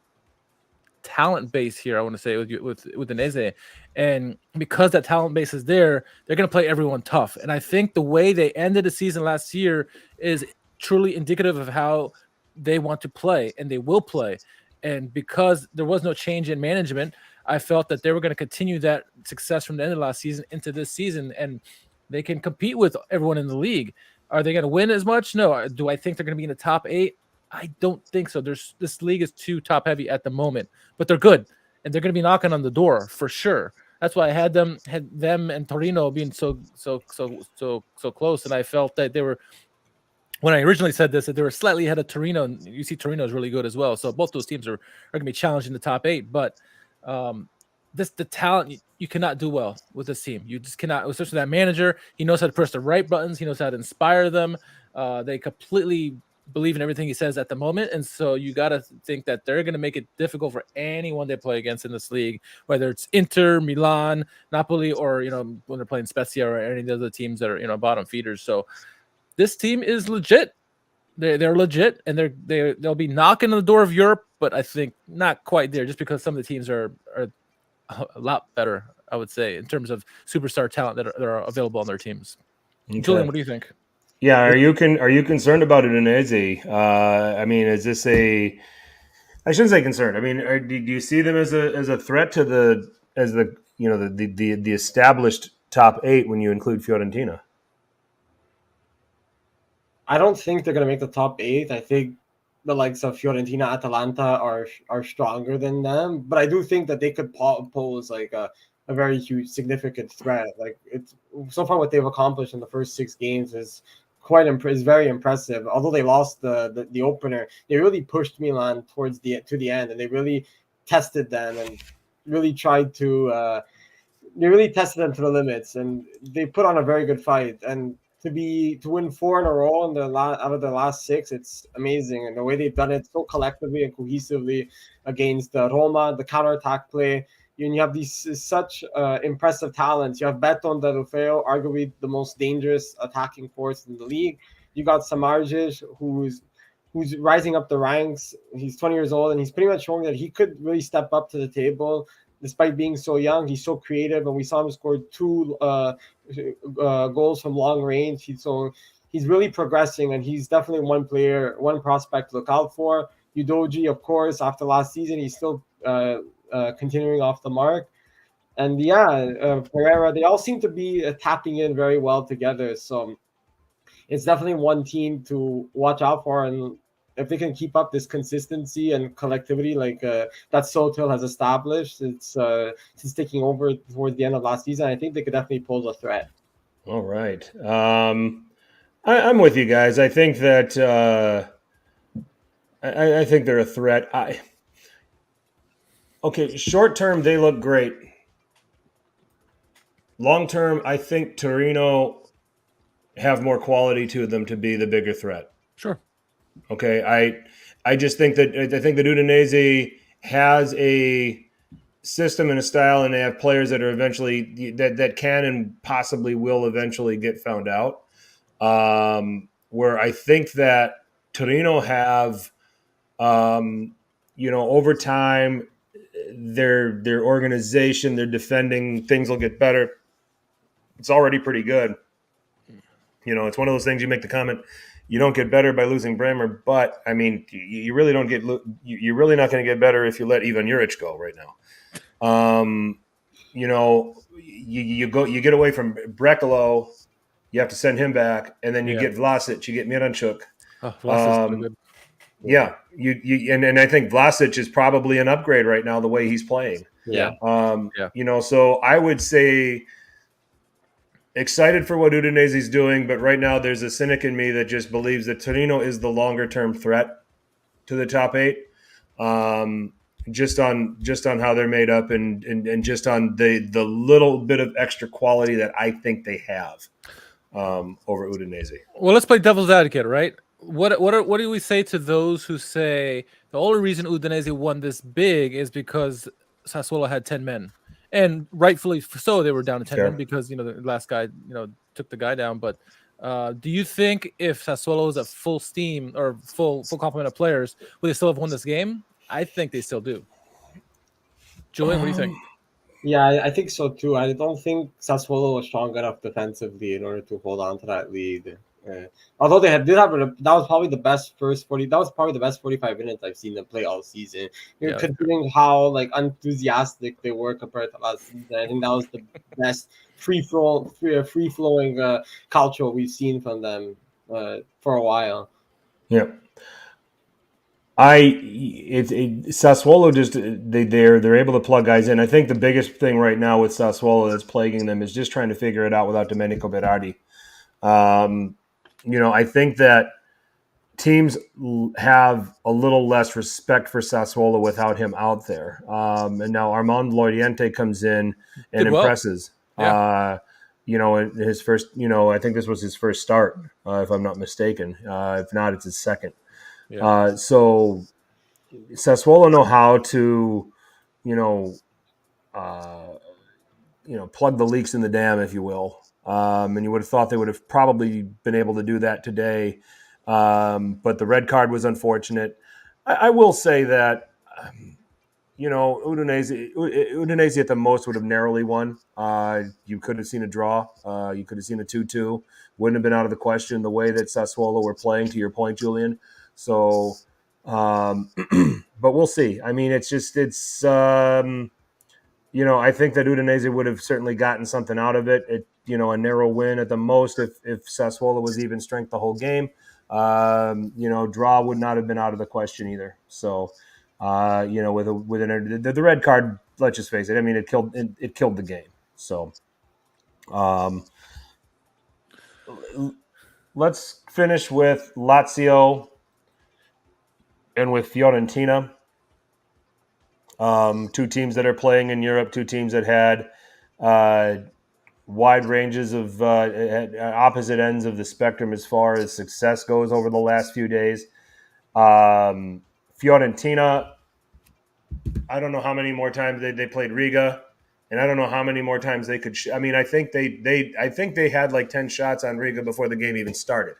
talent base here, I want to say, with Udinese, and because that talent base is there, they're going to play everyone tough. And I think the way they ended the season last year is truly indicative of how they want to play, and they will play. And because there was no change in management, I felt that they were going to continue that success from the end of last season into this season, and they can compete with everyone in the league. Are they going to win as much? No. Do I think they're going to be in the top 8? I don't think so. This league is too top heavy at the moment, but they're good, and they're going to be knocking on the door for sure. That's why I had them and Torino being so close, and I felt that they were, when I originally said this, that they were slightly ahead of Torino, and you see Torino is really good as well. So both those teams are going to be challenged in the top 8, but the talent, you cannot do well with this team. You just cannot, especially that manager. He knows how to press the right buttons. He knows how to inspire them. They completely believe in everything he says at the moment, and so you got to think that they're going to make it difficult for anyone they play against in this league, whether it's Inter, Milan, Napoli, or when they're playing Spezia or any of the other teams that are bottom feeders. So this team is legit. They're legit, and they'll be knocking on the door of Europe, but I think not quite there, just because some of the teams are a lot better, I would say, in terms of superstar talent that are available on their teams. Okay. Julian, what do you think? Yeah, are you concerned about Udinese? I mean, is this I shouldn't say concerned. I mean, do you see them as a threat to the established top 8 when you include Fiorentina? I don't think they're going to make the top 8. I think the likes of Fiorentina, Atalanta are stronger than them, but I do think that they could pose like a very huge, significant threat. Like, it's so far what they've accomplished in the first 6 games is very impressive. Although they lost the opener, they really pushed Milan to the end, and they really tested them and really tried to they really tested them to the limits, and they put on a very good fight. And to win 4 in a row out of the last 6, it's amazing. And the way they've done it so collectively and cohesively against Roma, the counterattack play. And you have these such impressive talents. You have Beto and Deulofeu, arguably the most dangerous attacking force in the league. You got Samardzic, who's rising up the ranks. He's 20 years old, and he's pretty much showing that he could really step up to the table despite being so young. He's so creative, and we saw him score 2 goals from long range. He's really progressing, and he's definitely one prospect to look out for. Udoji, of course, after last season, he's still continuing off the mark. And Pereira, they all seem to be tapping in very well together. So it's definitely one team to watch out for. And if they can keep up this consistency and collectivity like that Tuchel has established since taking over towards the end of last season, I think they could definitely pose a threat. All right. I'm with you guys. I think that I think they're a threat. Okay, short term, they look great. Long term, I think Torino have more quality to them to be the bigger threat. Sure. Okay, I just think that Udinese has a system and a style, and they have players that are eventually that can and possibly will eventually get found out. Where I think that Torino have, over time, their organization, their defending, things will get better. It's already pretty good. It's one of those things you make the comment, you don't get better by losing Bremer, but I mean, you really don't get. You're really not going to get better if you let Ivan Juric go right now. You get away from Brekalo, you have to send him back, and then you get Vlasic, you get Miranchuk. Oh, Vlasic's pretty good. Yeah, and I think Vlasic is probably an upgrade right now the way he's playing. Yeah. So I would say excited for what Udinese's doing, but right now there's a cynic in me that just believes that Torino is the longer term threat to the top 8. Just on how they're made up and just on the little bit of extra quality that I think they have over Udinese. Well, let's play devil's advocate, right? What do we say to those who say the only reason Udinese won this big is because Sassuolo had 10 men, and rightfully so, they were down to 10 men because the last guy took the guy down. But do you think if Sassuolo was at full steam or full complement of players, would they still have won this game? I think they still do. Julian, what do you think? Yeah, I think so too. I don't think Sassuolo was strong enough defensively in order to hold on to that lead. Although that was probably the best 45 minutes I've seen them play all season. Considering how enthusiastic they were compared to last season, I think that was the best free flowing Calcio we've seen from them for a while. Yeah. Sassuolo just they're able to plug guys in. I think the biggest thing right now with Sassuolo that's plaguing them is just trying to figure it out without Domenico Berardi. I think that teams have a little less respect for Sassuolo without him out there. And now Armand Loriente comes in and impresses. Yeah. his first, I think this was his first start, if I'm not mistaken. If not, it's his second. Yeah. So Sassuolo know how to, plug the leaks in the dam, if you will. And you would have thought they would have probably been able to do that today. But the red card was unfortunate. I will say that, Udinese at the most would have narrowly won. You could have seen a draw. You could have seen a 2-2. Wouldn't have been out of the question the way that Sassuolo were playing, to your point, Julian. So, but we'll see. I mean, I think that Udinese would have certainly gotten something out of it. A narrow win at the most if Sassuolo was even strength the whole game. Draw would not have been out of the question either. So, the red card, let's just face it. I mean, it killed the game. So, let's finish with Lazio and with Fiorentina. Two teams that are playing in Europe, two teams that had wide ranges of opposite ends of the spectrum as far as success goes over the last few days. Fiorentina, I don't know how many more times they played Riga, and I don't know how many more times they could. I think they had like 10 shots on Riga before the game even started.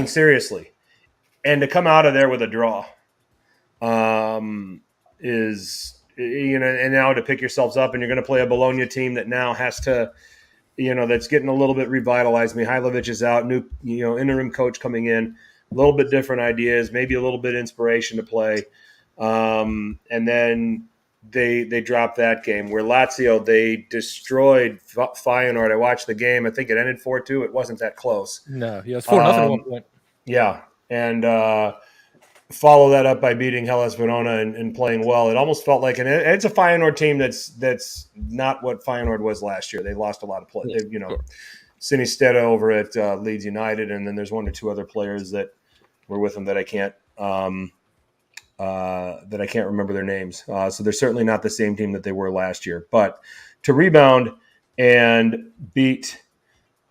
Seriously, and to come out of there with a draw, is and now to pick yourselves up, and you're going to play a Bologna team that now has to, that's getting a little bit revitalized. Mihailovic is out, new interim coach coming in. A little bit different ideas, maybe a little bit inspiration to play. And then they dropped that game where Lazio, they destroyed Feyenoord. I watched the game. I think it ended 4-2. It wasn't that close. No, he was 4-0 at one point. Yeah. And follow that up by beating Hellas Verona and playing well. It almost felt like it's a Feyenoord team that's not what Feyenoord was last year. They lost a lot of play. Sinistera over at Leeds United, and then there's one or two other players that were with them that I can't remember their names. So they're certainly not the same team that they were last year. But to rebound and beat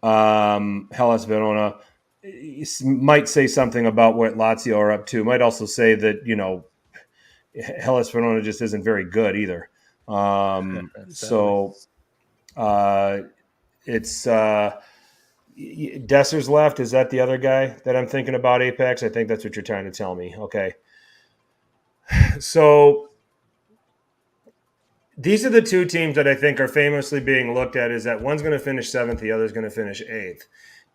Hellas Verona might say something about what Lazio are up to. Might also say that Hellas Verona just isn't very good either. It's Desser's left. Is that the other guy that I'm thinking about, Apex? I think that's what you're trying to tell me. Okay. So these are the two teams that I think are famously being looked at is that one's going to finish 7th, the other's going to finish 8th.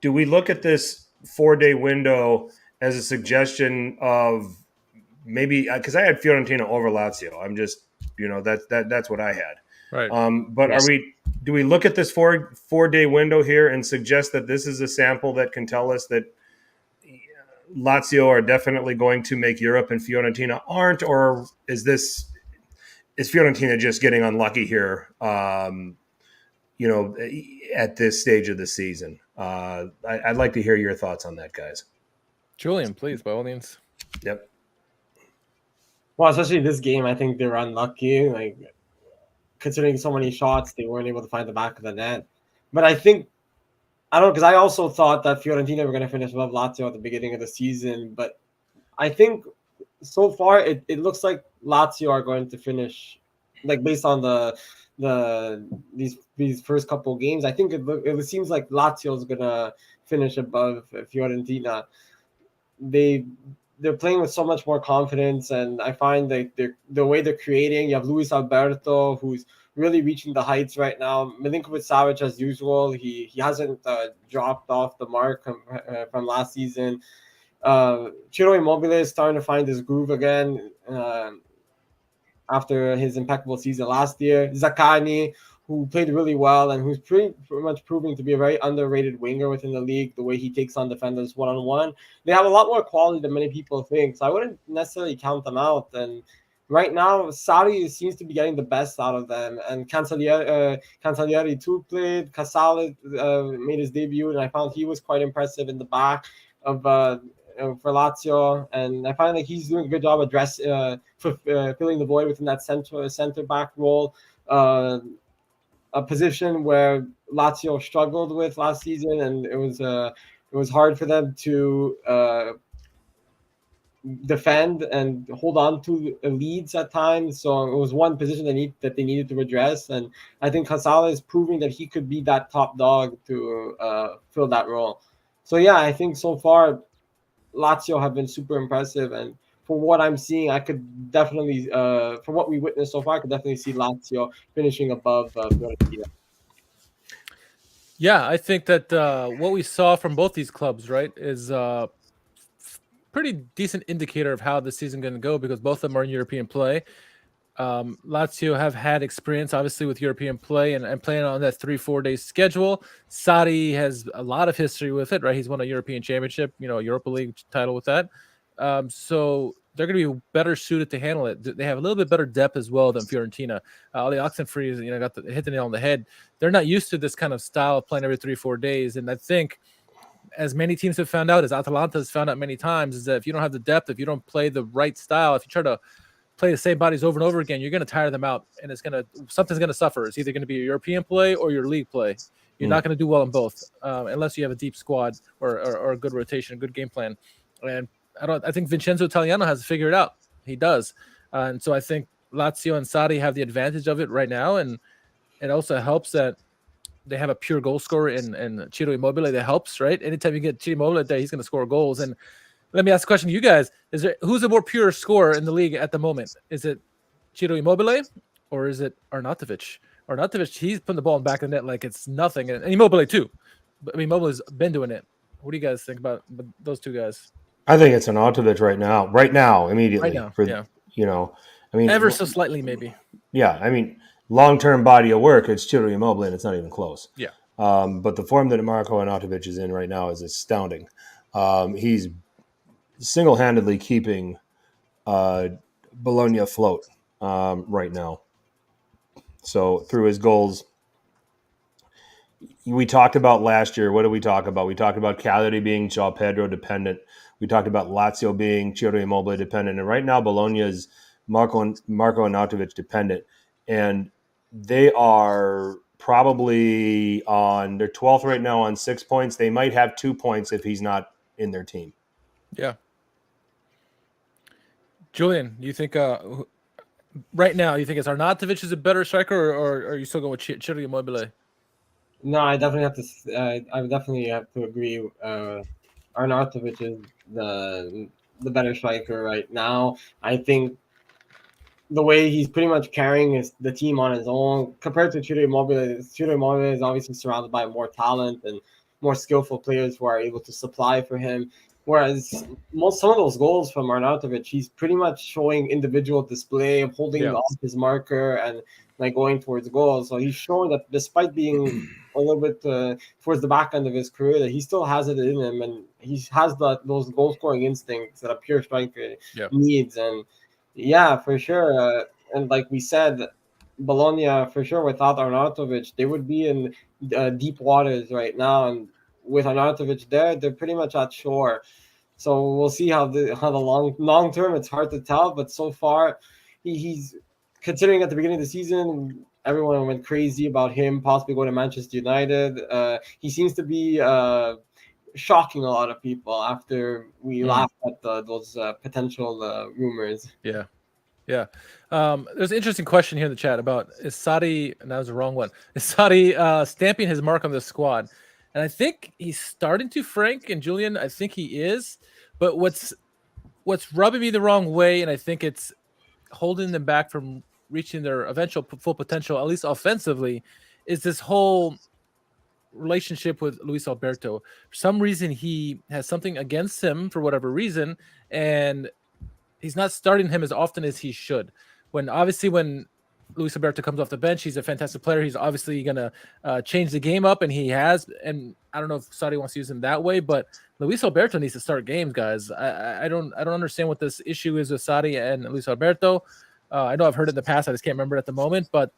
Do we look at this 4-day window as a suggestion of maybe – because I had Fiorentina over Lazio. I'm just that's what I had. Right. But yes. Do we look at this four-day window here and suggest that this is a sample that can tell us that Lazio are definitely going to make Europe and Fiorentina aren't, or is Fiorentina just getting unlucky here? At this stage of the season, I'd like to hear your thoughts on that, guys. Julian, please, by all means. Yep. Well, especially this game, I think they're unlucky. Like, considering so many shots, they weren't able to find the back of the net. But I don't know, because I also thought that Fiorentina were going to finish above Lazio at the beginning of the season. But I think so far it looks like Lazio are going to finish, like based on these first couple of games. I think it seems like Lazio is going to finish above Fiorentina. They're playing with so much more confidence, and I find that the way they're creating. You have Luis Alberto, who's really reaching the heights right now. Milinkovic-Savic, as usual, he hasn't dropped off the mark from last season. Ciro Immobile is starting to find his groove again after his impeccable season last year. Zaccagni, who played really well and who's pretty much proving to be a very underrated winger within the league, the way he takes on defenders one-on-one. They have a lot more quality than many people think, so I wouldn't necessarily count them out. And right now, Sarri seems to be getting the best out of them. And Cancellieri too played. Casale made his debut, and I found he was quite impressive in the back of for Lazio. And I find like he's doing a good job filling the void within that center back role. a position where Lazio struggled with last season, and it was hard for them to defend and hold on to leads at times. So it was one position that they needed to address, and I think Casale is proving that he could be that top dog to fill that role. So yeah, I think so far Lazio have been super impressive, and for what I'm seeing, I could definitely, for what we witnessed so far, I could definitely see Lazio finishing above Fiorentina. Yeah, I think that what we saw from both these clubs, right, is pretty decent indicator of how the season going to go, because both of them are in European play. Lazio have had experience, obviously, with European play and playing on that 3-4 day schedule. Sarri has a lot of history with it, right? He's won a European Championship, Europa League title with that. So they're going to be better suited to handle it. They have a little bit better depth as well than Fiorentina. Ali Oxenfree, hit the nail on the head. They're not used to this kind of style of playing every 3-4 days, and I think, as many teams have found out, as Atalanta has found out many times, is that if you don't have the depth, if you don't play the right style, if you try to play the same bodies over and over again, you're going to tire them out, and something's going to suffer. It's either going to be your European play or your league play. You're not going to do well in both, unless you have a deep squad or a good rotation, a good game plan. And I think Vincenzo Italiano has to figure it out. He does, and so I think Lazio and Sarri have the advantage of it right now, and it also helps that they have a pure goal scorer in Ciro Immobile. That helps, right? Anytime you get Ciro Immobile there, he's going to score goals. And let me ask a question to you guys: who's a more pure scorer in the league at the moment? Is it Ciro Immobile or is it Arnautovic? Arnautovic, he's putting the ball in the back of the net like it's nothing, and Immobile too. But I mean, Immobile's been doing it. What do you guys think about those two guys? I think it's Arnautovic right now, immediately. I mean, ever so slightly, maybe. Yeah, I mean, long-term body of work, it's Ciro Immobile, and it's not even close. Yeah. But the form that Marco Arnautovic is in right now is astounding. He's single-handedly keeping Bologna afloat right now. So through his goals, we talked about last year. What did we talk about? We talked about Cagliari being João Pedro dependent. We talked about Lazio being Ciro Immobile dependent. And right now, Bologna is Marco Arnautovic dependent. And they are probably they're 12th right now on 6 points. They might have 2 points if he's not in their team. Yeah. Julian, you think right now, you think it's Arnautovic is a better striker, or are you still going with Ciro Immobile? No, I definitely have to agree. Arnautovic is the better striker right now. I think the way he's pretty much carrying the team on his own compared to Ciro Immobile. Ciro Immobile is obviously surrounded by more talent and more skillful players who are able to supply for him. Whereas some of those goals from Arnautovic, he's pretty much showing individual display of holding off his marker and going towards goals. So he's showing that despite being a little bit towards the back end of his career, that he still has it in him, and he has those goal scoring instincts that a pure striker needs. And yeah, for sure. And like we said, Bologna, for sure, without Arnautovic, they would be in deep waters right now. And with Arnautovic there, they're pretty much at shore. So we'll see how the long term, it's hard to tell. But so far, he's considering at the beginning of the season, everyone went crazy about him possibly going to Manchester United. He seems to be shocking a lot of people after we laughed at those potential rumors. Yeah. There's an interesting question here in the chat about is Sarri, and that was the wrong one, is Sarri stamping his mark on the squad? And I think he's starting to, Frank and Julian, I think he is. But what's rubbing me the wrong way, and I think it's holding them back from reaching their eventual full potential, at least offensively, is this whole relationship with Luis Alberto. For some reason, he has something against him for whatever reason, and he's not starting him as often as he should. When Luis Alberto comes off the bench, he's a fantastic player. He's obviously going to change the game up, and he has. And I don't know if Sarri wants to use him that way, but Luis Alberto needs to start games, guys. I don't understand what this issue is with Sarri and Luis Alberto. I know I've heard it in the past. I just can't remember it at the moment, but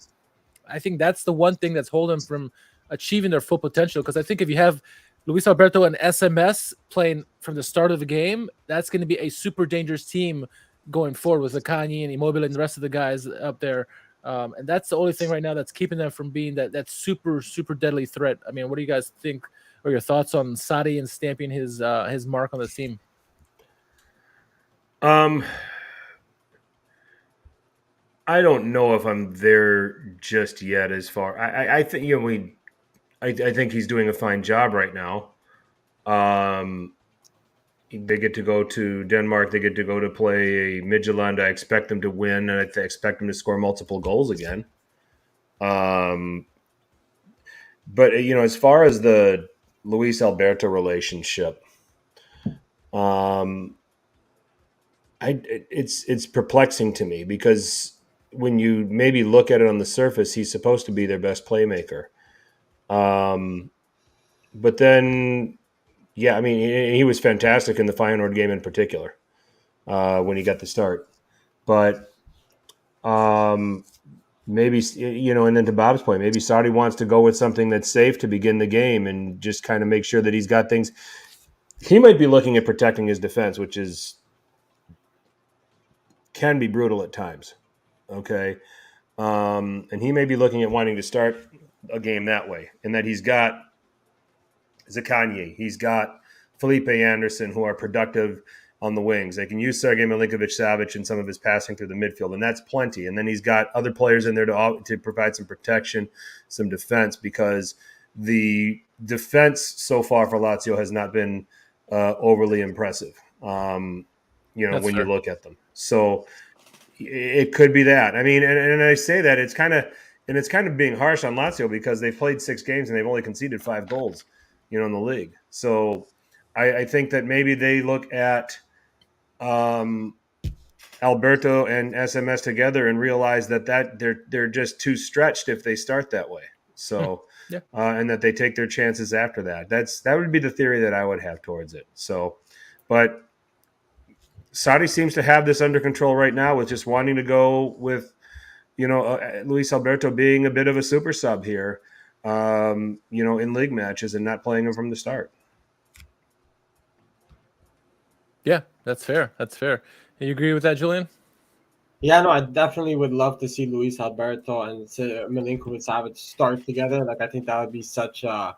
I think that's the one thing that's holding them from achieving their full potential. Because I think if you have Luis Alberto and SMS playing from the start of the game, that's going to be a super dangerous team going forward with Zaccagni and Immobile and the rest of the guys up there. And that's the only thing right now that's keeping them from being that super, super deadly threat. I mean, what do you guys think, or your thoughts on Sarri and stamping his mark on the team? I don't know if I'm there just yet. As far I think I think he's doing a fine job right now. They get to go to Denmark. They get to go to play Midtjylland. I expect them to win, and I expect them to score multiple goals again. But as far as the Luis Alberto relationship, it's perplexing to me because when you maybe look at it on the surface, he's supposed to be their best playmaker. But then, yeah, I mean, he was fantastic in the Feyenoord game in particular when he got the start. But maybe, and then to Bob's point, maybe Sarri wants to go with something that's safe to begin the game and just kind of make sure that he's got things. He might be looking at protecting his defense, which can be brutal at times. Okay. And he may be looking at wanting to start a game that way, and that he's got Zakanye, he's got Felipe Anderson, who are productive on the wings. They can use Sergej Milinkovic-Savic in some of his passing through the midfield, and that's plenty. And then he's got other players in there to provide some protection, some defense, because the defense so far for Lazio has not been overly impressive, when fair. You look at them. So it could be that. I mean, and I say that it's kind of being harsh on Lazio because they've played 6 games and they've only conceded 5 goals, in the league. So I think that maybe they look at Alberto and SMS together and realize that they're just too stretched if they start that way. So yeah. And that they take their chances after that. That would be the theory that I would have towards it. So, but Sarri seems to have this under control right now with just wanting to go with, Luis Alberto being a bit of a super sub here, in league matches and not playing him from the start. Yeah, that's fair. That's fair. You agree with that, Julian? Yeah, no, I definitely would love to see Luis Alberto and Milinkovic-Savic start together. Like, I think that would be such a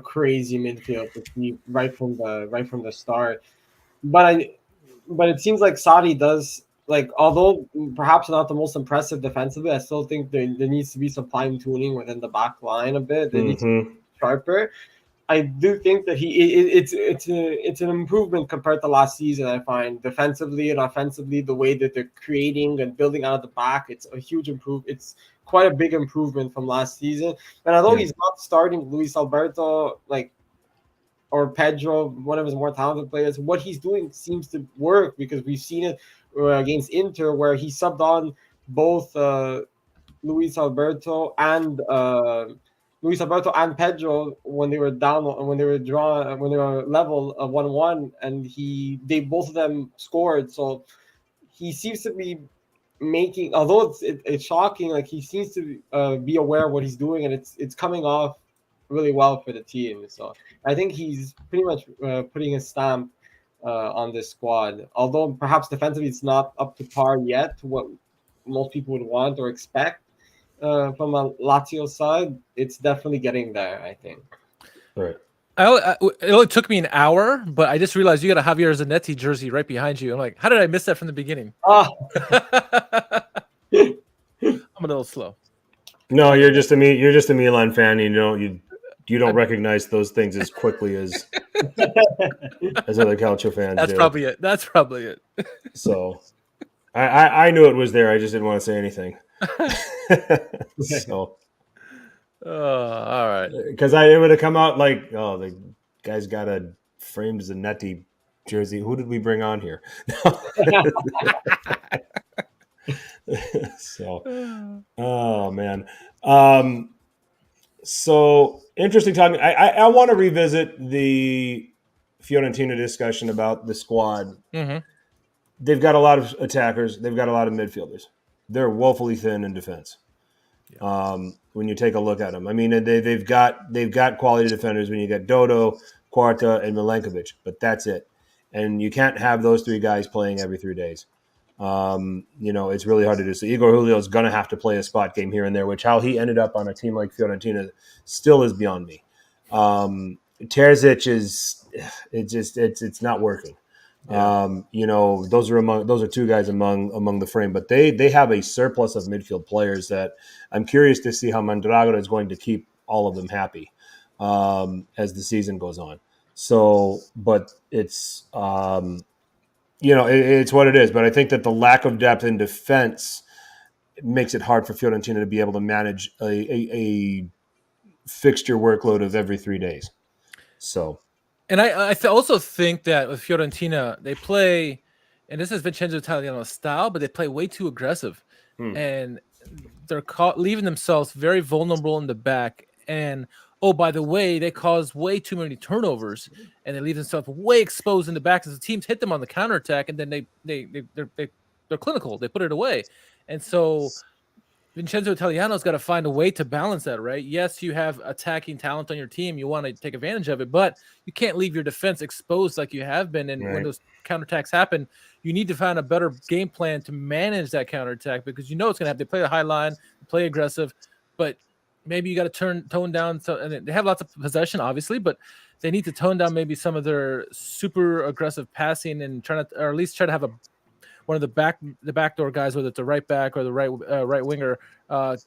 crazy midfield to see right from the start. But it seems like Sarri does, like, although perhaps not the most impressive defensively, I still think there needs to be some fine tuning within the back line a bit. They need to be sharper. I do think that it's an improvement compared to last season. I find defensively and offensively, the way that they're creating and building out of the back, it's a huge improvement. It's quite a big improvement from last season. And although he's not starting Luis Alberto, or Pedro, one of his more talented players, what he's doing seems to work because we've seen it against Inter where he subbed on both Luis Alberto and Pedro when they were down, when they were level 1-1, and they both of them scored. So he seems to be making, although it's shocking, like he seems to be aware of what he's doing, and it's coming off really well for the team. So I think he's pretty much putting a stamp on this squad. Although perhaps defensively it's not up to par yet to what most people would want or expect from a Lazio side, it's definitely getting there, I think. Right. It only took me an hour, but I just realized you got a Javier Zanetti jersey right behind you. I'm like, how did I miss that from the beginning? I'm a little slow. No, you're just a Milan fan. You don't recognize those things as quickly as other Calcio fans. That's do. That's probably it. So, I knew it was there. I just didn't want to say anything. So, all right. Because it would have come out like, oh, the guy's got a framed Zanetti jersey. Who did we bring on here? So, oh man. So interesting talking. I want to revisit the Fiorentina discussion about the squad. Mm-hmm. They've got a lot of attackers. They've got a lot of midfielders. They're woefully thin in defense. Yeah. When you take a look at them, I mean, they've got quality defenders when you get Dodo, Quarta, and Milenkovic, but that's it. And you can't have those 3 guys playing every 3 days. It's really hard to do. So Igor Julio is going to have to play a spot game here and there, which how he ended up on a team like Fiorentina still is beyond me. Terzic it's not working. Yeah. Those are two guys among the frame, but they have a surplus of midfield players that I'm curious to see how Mondragora is going to keep all of them happy as the season goes on. So, but it's it's what it is. But I think that the lack of depth in defense makes it hard for Fiorentina to be able to manage a fixture workload of every 3 days. So. And I also think that with Fiorentina, they play, and this is Vincenzo Italiano style, but they play way too aggressive. And they're leaving themselves very vulnerable in the back. And, oh, by the way, they cause way too many turnovers, and they leave themselves way exposed in the back as the teams hit them on the counterattack, and then they're clinical. They put it away. And so Vincenzo Italiano's got to find a way to balance that, right? Yes, you have attacking talent on your team. You want to take advantage of it, but you can't leave your defense exposed like you have been. And when those counterattacacks happen, you need to find a better game plan to manage that counterattack, because it's going to have to play a high line, play aggressive, but maybe you got to tone down. So, and they have lots of possession, obviously, but they need to tone down maybe some of their super aggressive passing and or at least try to have one of the backdoor guys, whether it's a right back or the right winger, to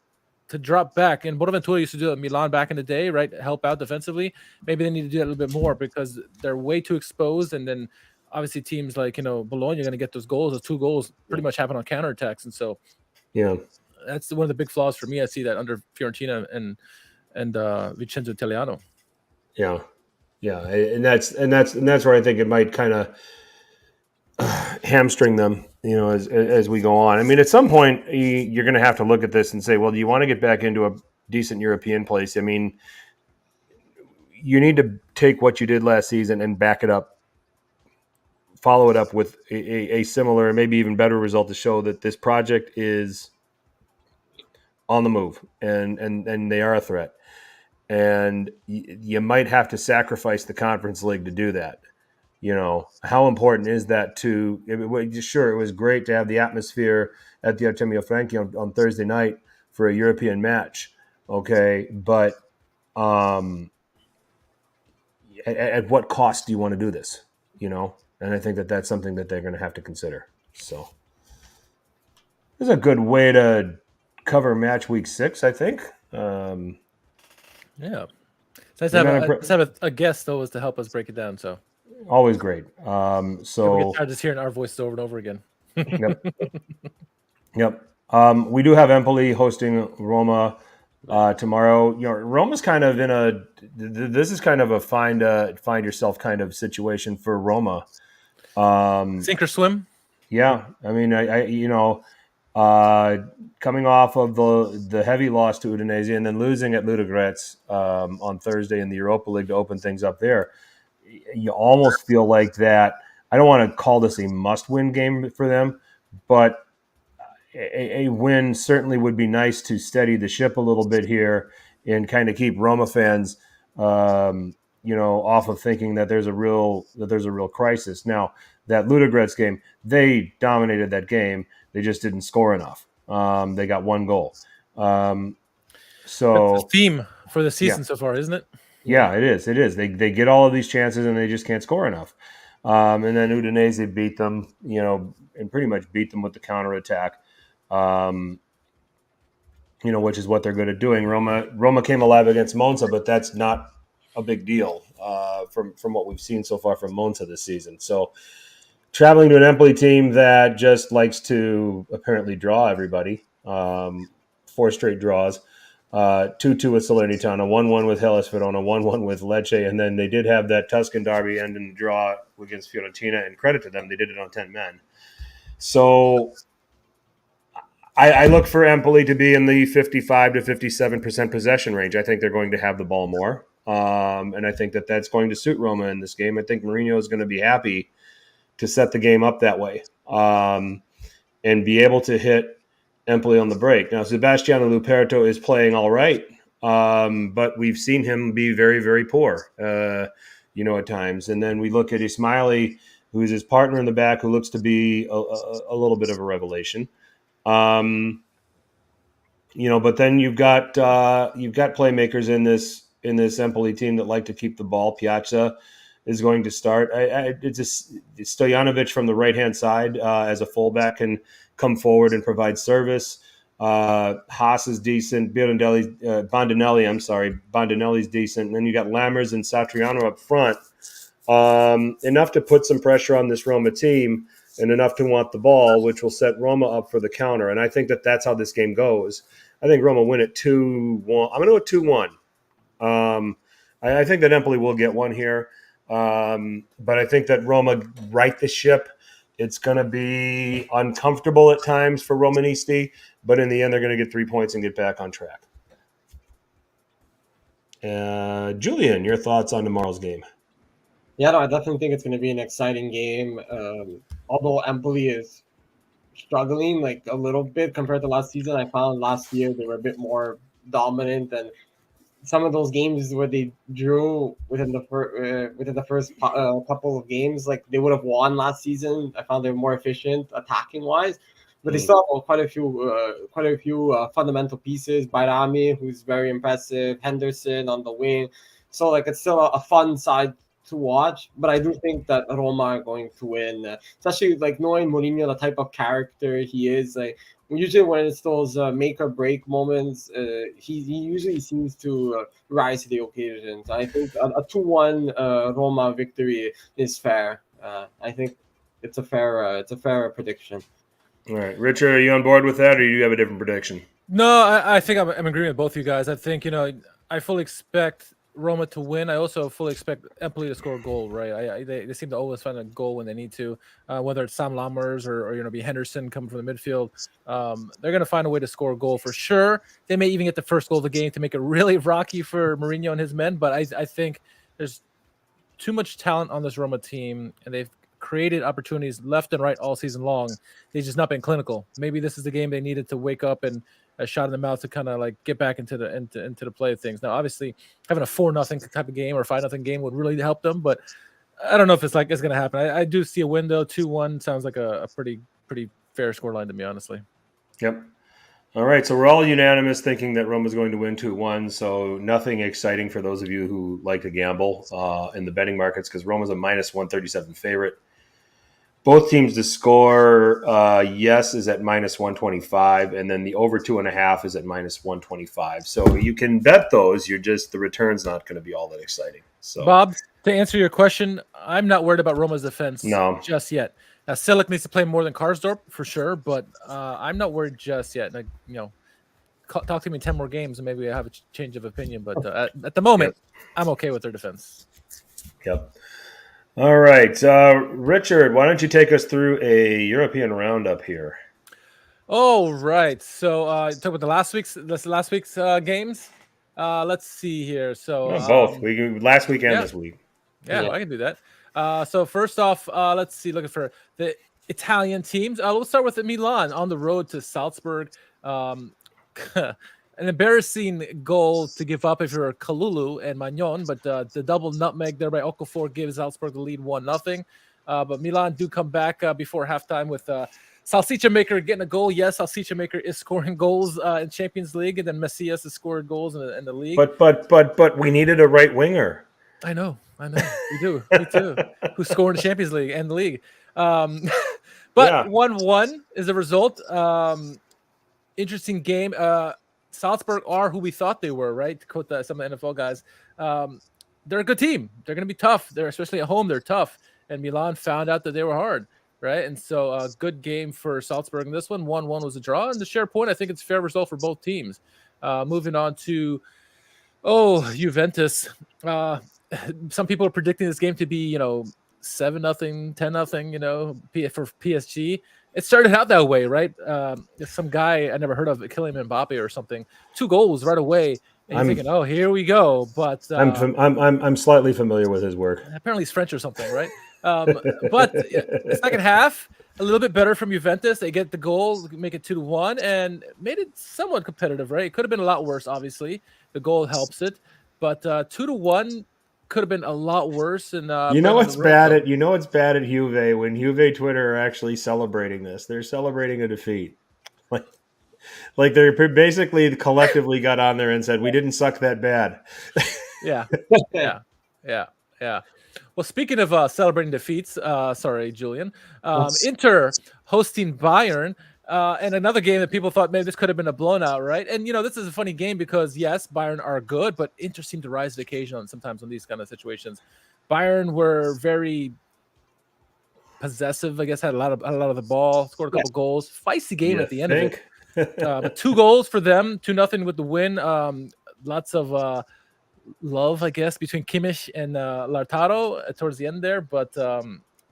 drop back. And Bonaventura used to do that at Milan back in the day, right? Help out defensively. Maybe they need to do that a little bit more, because they're way too exposed. And then obviously teams like Bologna are going to get those goals. Those 2 goals pretty much happen on counterattacks, and so that's one of the big flaws for me. I see that under Fiorentina and Vincenzo Italiano. Yeah, and that's where I think it might kind of hamstring them, as we go on. I mean, at some point, you're going to have to look at this and say, well, do you want to get back into a decent European place? I mean, you need to take what you did last season and back it up, follow it up with a similar, maybe even better result to show that this project is on the move and they are a threat. And you might have to sacrifice the Conference League to do that. How important is that sure, it was great to have the atmosphere at the Artemio Franchi on Thursday night for a European match. Okay. But at what cost do you want to do this? And I think that that's something that they're going to have to consider. So this is a good way to cover match week 6, I think. Yeah. It's nice to have a guest, though, to help us break it down. So always great. So we get tired just hearing our voices over and over again. Yep. We do have Empoli hosting Roma tomorrow. Roma's kind of this is kind of a find yourself kind of situation for Roma. Sink or swim. Yeah. I mean, coming off of the heavy loss to Udinese and then losing at Ludogorets on Thursday in the Europa League to open things up there, you almost feel like that. I don't want to call this a must-win game for them, but a win certainly would be nice to steady the ship a little bit here and kind of keep Roma fans, off of thinking that there's a real crisis. Now, that Ludogorets game, they dominated that game. They just didn't score enough. They got 1 goal. So that's the theme for the season so far, isn't it? Yeah, it is. It is. They get all of these chances and they just can't score enough. And then Udinese beat them, and pretty much beat them with the counterattack, which is what they're good at doing. Roma came alive against Monza, but that's not a big deal from what we've seen so far from Monza this season. So traveling to an Empoli team that just likes to apparently draw everybody, 4 straight draws. 2-2 with Salernitana, 1-1 with Hellas Verona, 1-1 with Lecce, and then they did have that Tuscan derby end in the draw against Fiorentina, and credit to them, they did it on 10 men. So I look for Empoli to be in the 55 to 57% possession range. I think they're going to have the ball more, and I think that that's going to suit Roma in this game. I think Mourinho is going to be happy to set the game up that way and be able to hit Empoli on the break. Now, Sebastiano Luperto is playing all right, but we've seen him be very, very poor, at times. And then we look at Ismaili who's his partner in the back, who looks to be a little bit of a revelation. But then you've got playmakers in this Empoli team that like to keep the ball. Piazza is going to start. It's Stojanovic from the right-hand side as a fullback can come forward and provide service. Haas is decent. Bondinelli's decent. And then you got Lammers and Satriano up front. Enough to put some pressure on this Roma team and enough to want the ball, which will set Roma up for the counter. And I think that's how this game goes. I think Roma win it 2-1. I'm going to go 2-1. I think that Empoli will get one here. But I think that Roma right the ship. It's going to be uncomfortable at times for Romanisti, but in the end, they're going to get 3 points and get back on track. Julian, your thoughts on tomorrow's game? Yeah, no, I definitely think it's going to be an exciting game. Although Empoli is struggling like a little bit compared to last season, I found last year they were a bit more dominant, and some of those games where they drew within the first couple of games, like they would have won last season. I found they were more efficient attacking wise, but they still have quite a few fundamental pieces. Bayrami, who's very impressive, Henderson on the wing, so like it's still a fun side to watch. But I do think that Roma are going to win, especially like knowing Mourinho, the type of character he is. Like usually when it's those make or break moments, he usually seems to rise to the occasion. So I think a 2-1 Roma victory is fair. I think it's a fair prediction. All right, Richard, are you on board with that, or do you have a different prediction? No, I think I'm agreeing with both you guys. I think I fully expect Roma to win. I also fully expect Empoli to score a goal, right? They seem to always find a goal when they need to, whether it's Sam Lammers or be Henderson coming from the midfield. They're going to find a way to score a goal for sure. They may even get the first goal of the game to make it really rocky for Mourinho and his men, but I think there's too much talent on this Roma team, and they've created opportunities left and right all season long. They've just not been clinical. Maybe this is the game they needed to wake up and a shot in the mouth to kind of like get back into the play of things. Now, obviously, having a 4-0 type of game or 5-0 game would really help them, but I don't know if it's going to happen. I do see a window. 2-1 sounds like a pretty fair scoreline to me, honestly. Yep. All right, so we're all unanimous thinking that Roma's going to win 2-1, so nothing exciting for those of you who like to gamble in the betting markets because Roma's a -137 favorite. Both teams to score, yes, is at -125, and then the over 2.5 is at -125. So you can bet those. The return's not going to be all that exciting. So, Bob, to answer your question, I'm not worried about Roma's defense just yet. Now, Silic needs to play more than Karsdorp for sure, but I'm not worried just yet. Like, talk to me in 10 more games and maybe I have a change of opinion. But at the moment, I'm okay with their defense. Yep. All right, Richard, why don't you take us through a European roundup here? Oh, right. So talk about last week's games. Let's see here. So both last week and this week. Yeah, well, I can do that. So first off, let's see. Looking for the Italian teams. We'll start with Milan on the road to Salzburg. An embarrassing goal to give up if you're Kalulu and Magnon, but the double nutmeg there by Okafor gives Salzburg the lead 1-0. But Milan do come back before halftime with Salsicha Maker getting a goal. Yes, Salsicha Maker is scoring goals in Champions League, and then Messias has scored goals in the league. But we needed a right winger. I know. We do. Me too. Who scored in the Champions League and the league. But 1-1 is the result. Interesting game. Salzburg are who we thought they were, right? To quote some of the NFL guys. They're a good team. They're going to be tough. They're especially at home. They're tough. And Milan found out that they were hard, right? And so a good game for Salzburg. And this one, 1-1 was a draw. And the share point, I think it's a fair result for both teams. Moving on to, Juventus. Some people are predicting this game to be, 7-0, 10-0, for PSG. It started out that way, right? Some guy I never heard of, Kylian Mbappe or something, 2 goals right away. And you're thinking, oh, here we go. But I'm slightly familiar with his work. Apparently he's French or something, right? But the second half, a little bit better from Juventus. They get the goal, make it 2-1, and made it somewhat competitive, right? It could have been a lot worse, obviously. The goal helps it. But 2-1 could have been a lot worse. And you know what's bad at Juve when Juve Twitter are actually celebrating this. They're celebrating a defeat. Like they're basically collectively got on there and said, we didn't suck that bad. Yeah. Well, speaking of celebrating defeats, sorry, Julian, Inter hosting Bayern, and another game that people thought maybe this could have been a blown out, right? And, this is a funny game because, yes, Bayern are good, but Inter seem to rise to the occasion sometimes on these kind of situations. Bayern were very possessive, I guess, had a lot of the ball, scored a couple goals. Feisty game at the end of it. But 2 goals for them, 2-0 with the win. Lots of love, I guess, between Kimmich and Lautaro towards the end there. But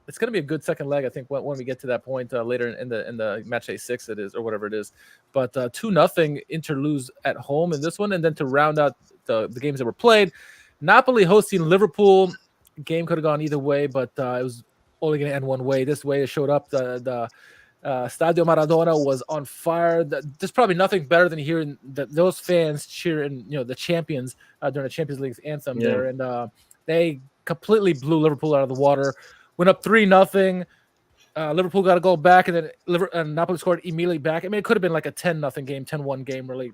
it's going to be a good second leg, I think, when we get to that point later in the Matchday 6 it is, or whatever it is. But 2-0 Inter lose at home in this one. And then to round out the games that were played, Napoli hosting Liverpool. Game could have gone either way, but it was only going to end one way. This way it showed up. The Stadio Maradona was on fire. There's probably nothing better than hearing those fans cheering, the champions during the Champions League's anthem there. And they completely blew Liverpool out of the water. Went up 3-0. Liverpool got a goal back, and then Napoli scored immediately back. I mean, it could have been like a 10-0 game, 10-1 game, really.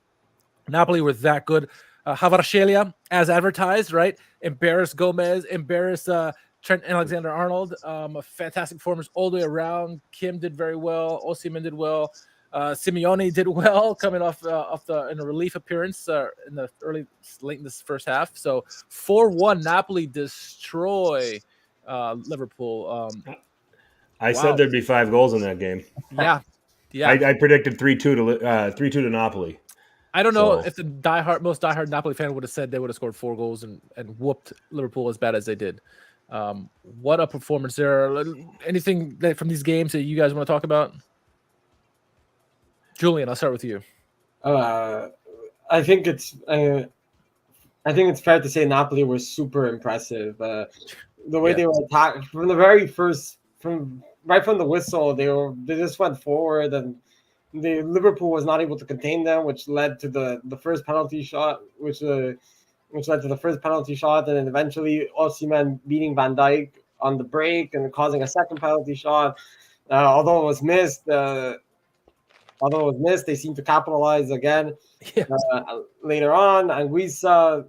Napoli were that good. Kvaratskhelia, as advertised, right? Embarrassed Gomez, embarrassed Trent Alexander-Arnold. Fantastic performance all the way around. Kim did very well. Osimhen did well. Simeone did well, coming off in a relief appearance late in this first half. So 4-1, Napoli destroy Liverpool. I said there'd be 5 goals in that game. Yeah. I predicted 3-2 to Napoli. I don't know if the most diehard Napoli fan would have said they would have scored 4 goals and whooped Liverpool as bad as they did. What a performance there. Anything from these games that you guys want to talk about? Julian, I'll start with you. I think it's fair to say Napoli were super impressive. The way they were attacked from the very first, right from the whistle, they just went forward, and the Liverpool was not able to contain them, which led to the first penalty shot, which led to the first penalty shot, and then eventually Osimhen beating Van Dijk on the break and causing a second penalty shot. Although it was missed, they seemed to capitalize again later on. Anguissa,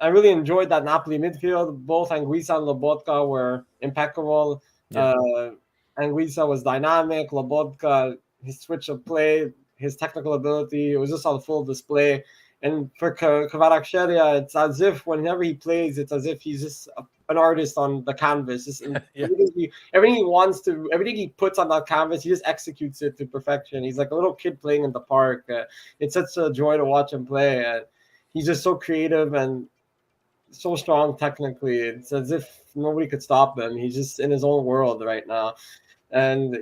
I really enjoyed that Napoli midfield. Both Anguissa and Lobotka were impeccable. Anguissa was dynamic. Lobotka, his switch of play, his technical ability, it was just on full display. And for Kvaratskhelia, it's as if whenever he plays, it's as if he's just an artist on the canvas. Everything he wants to, everything he puts on that canvas, he just executes it to perfection. He's like a little kid playing in the park. It's such a joy to watch him play. He's just so creative and so strong technically. It's as if nobody could stop him. He's just in his own world right now. And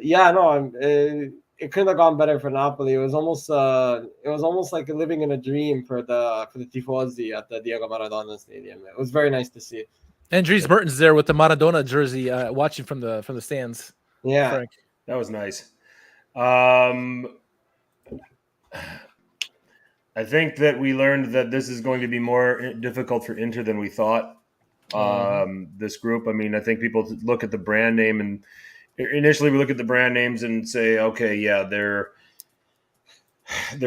it couldn't have gone better for Napoli. It was almost like living in a dream for the Tifosi at the Diego Maradona Stadium. It was very nice to see. And Dries Mertens there with the Maradona jersey, watching from the stands. Yeah, Frank. That was nice. I think that we learned that this is going to be more difficult for Inter than we thought. This group. I mean, I think people look at the brand name, and initially we look at the brand names and say, okay, yeah, they're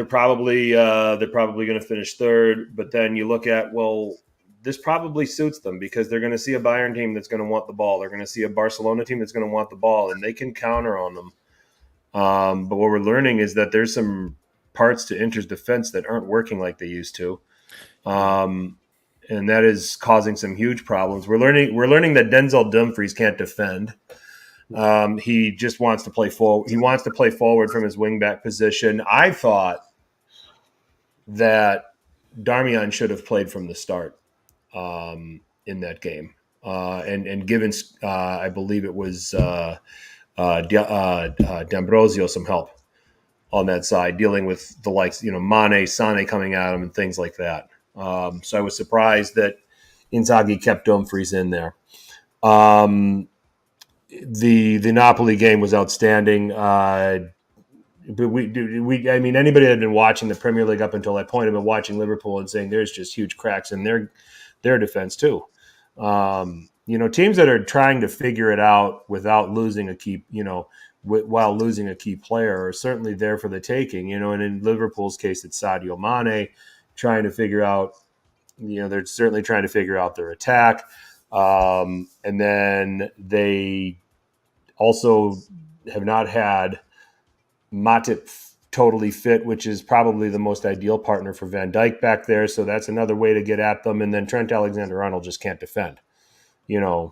probably going to finish third. But then you look at, well, this probably suits them because they're going to see a Bayern team that's going to want the ball. They're going to see a Barcelona team that's going to want the ball, and they can counter on them. But what we're learning is that there's some parts to Inter's defense that aren't working like they used to. And that is causing some huge problems. We're learning that Denzel Dumfries can't defend. He just wants to play forward. He wants to play forward from his wingback position. I thought that Darmian should have played from the start in that game, and given I believe it was D'Ambrosio some help on that side, dealing with the likes, Mane, Sane coming at him and things like that. So I was surprised that Inzaghi kept Dumfries in there. The Napoli game was outstanding. But anybody that had been watching the Premier League up until that point had been watching Liverpool and saying there's just huge cracks in their defense too. Teams that are trying to figure it out without losing a key, while losing a key player are certainly there for the taking, and in Liverpool's case, it's Sadio Mane trying to figure out, they're certainly trying to figure out their attack. And then they also have not had Matip totally fit, which is probably the most ideal partner for Van Dijk back there. So that's another way to get at them. And then Trent Alexander-Arnold just can't defend. I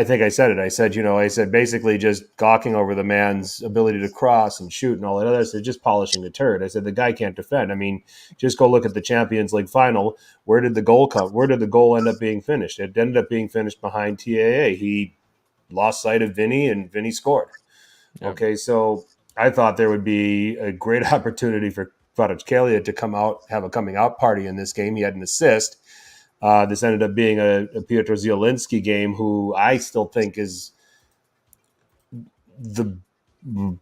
think I said it. I said basically just gawking over the man's ability to cross and shoot and all that other stuff, just polishing the turd. I said the guy can't defend. Just go look at the Champions League final. Where did the goal come? Where did the goal end up being finished? It ended up being finished behind TAA. He lost sight of Vinny, and Vinny scored. Yeah. Okay, so I thought there would be a great opportunity for Kvaratskhelia to come out, have a coming out party in this game. He had an assist. This ended up being a Piotr Zielinski game, who I still think is the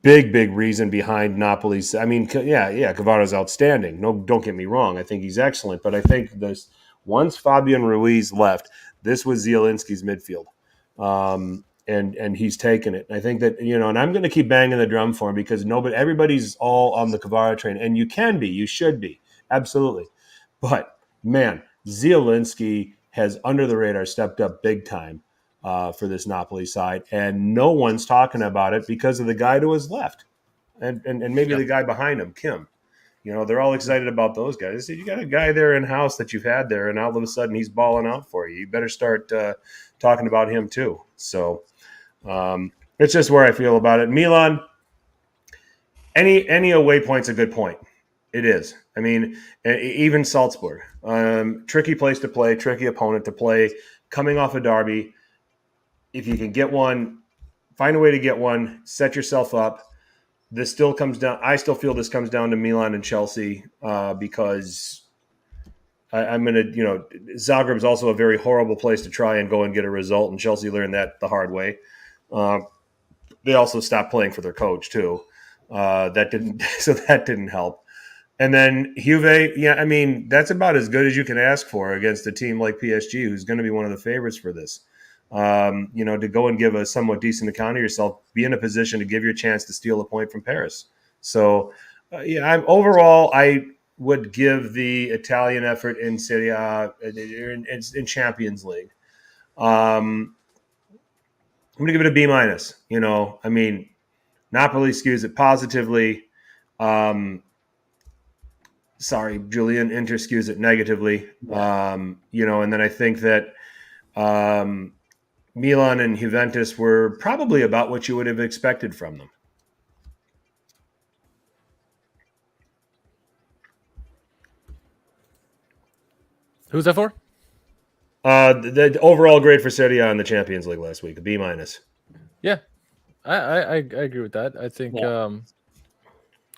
big reason behind Napoli's. Kvara's outstanding. No, don't get me wrong. I think he's excellent. But I think once Fabian Ruiz left, this was Zielinski's midfield. And he's taken it. And I think that, and I'm going to keep banging the drum for him because everybody's all on the Kvara train. And you should be. Absolutely. But, man, Zielinski has under the radar stepped up big time for this Napoli side, and no one's talking about it because of the guy to his left, and maybe the guy behind him, Kim. They're all excited about those guys. You got a guy there in house that you've had there, and all of a sudden he's balling out for you. You better start talking about him too. So it's just where I feel about it. Milan, any away point's a good point. It is. Even Salzburg, tricky place to play, tricky opponent to play, coming off a derby. If you can get one, find a way to get one, set yourself up. This still comes down. I still feel this comes down to Milan and Chelsea because I'm going to, Zagreb is also a very horrible place to try and go and get a result, and Chelsea learned that the hard way. They also stopped playing for their coach too. That didn't help. And then Juve, that's about as good as you can ask for against a team like PSG, who's going to be one of the favorites for this. To go and give a somewhat decent account of yourself, be in a position to give you a chance to steal a point from Paris. So, overall, I would give the Italian effort in Serie A, in Champions League. I'm going to give it a B-. Napoli skews it positively. Sorry, Julian, Inter skews it negatively. And then I think that Milan and Juventus were probably about what you would have expected from them. Who's that for? The overall grade for Serie A in the Champions League last week, a B-. Yeah, I agree with that. I think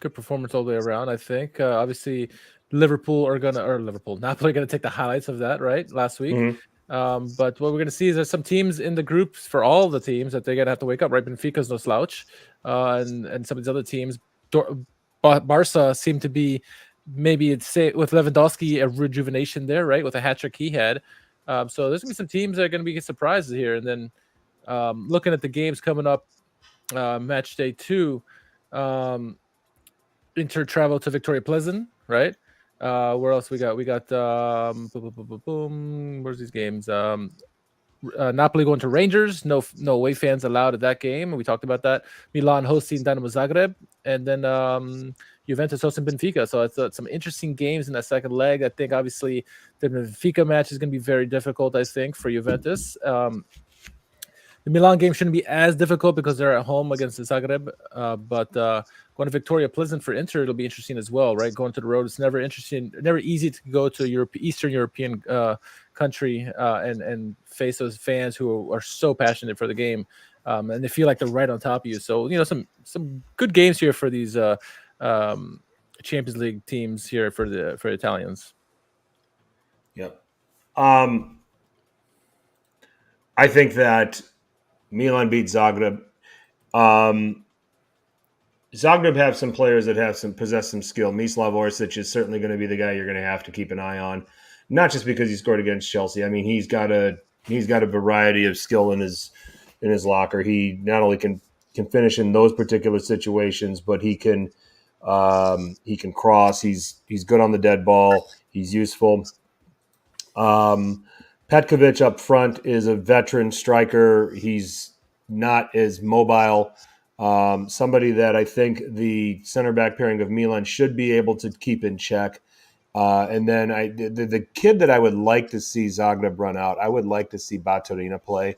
good performance all the way around. I think obviously Napoli are gonna take the highlights of that last week. Mm-hmm. But what we're going to see is there's some teams in the groups for all the teams that they're going to have to wake up, right? Benfica's no slouch. And some of these other teams, Barca seem to be maybe with Lewandowski, a rejuvenation there, right? With a hat trick he had. So there's going to be some teams that are going to be surprises here. And then looking at the games coming up, match day 2, Inter travel to Victoria Pleasant, right? Where else we got? We got where's these games? Napoli going to Rangers. No away fans allowed at that game. We talked about that. Milan hosting Dinamo Zagreb, and then Juventus hosting Benfica. So it's some interesting games in that second leg. I think obviously the Benfica match is going to be very difficult. I think for Juventus. The Milan game shouldn't be as difficult because they're at home against the Zagreb, but going to Victoria Pleasant for Inter, it'll be interesting as well, right? Going to the road, it's never easy to go to Eastern European country and face those fans who are so passionate for the game, and they feel like they're right on top of you. So some good games here for these Champions League teams here for Italians. Yep, I think that Milan beat Zagreb. Zagreb have some players that possess some skill. Mislav Orsic is certainly going to be the guy you're going to have to keep an eye on. not just because he scored against Chelsea. I mean, he's got a variety of skill in his locker. He not only can finish in those particular situations, but he can cross. He's good on the dead ball. He's useful. Petkovic up front is a veteran striker. He's not as mobile. Somebody that I think the center back pairing of Milan should be able to keep in check. And then the kid that I would like to see Zagreb run out, I would like to see Baturina play.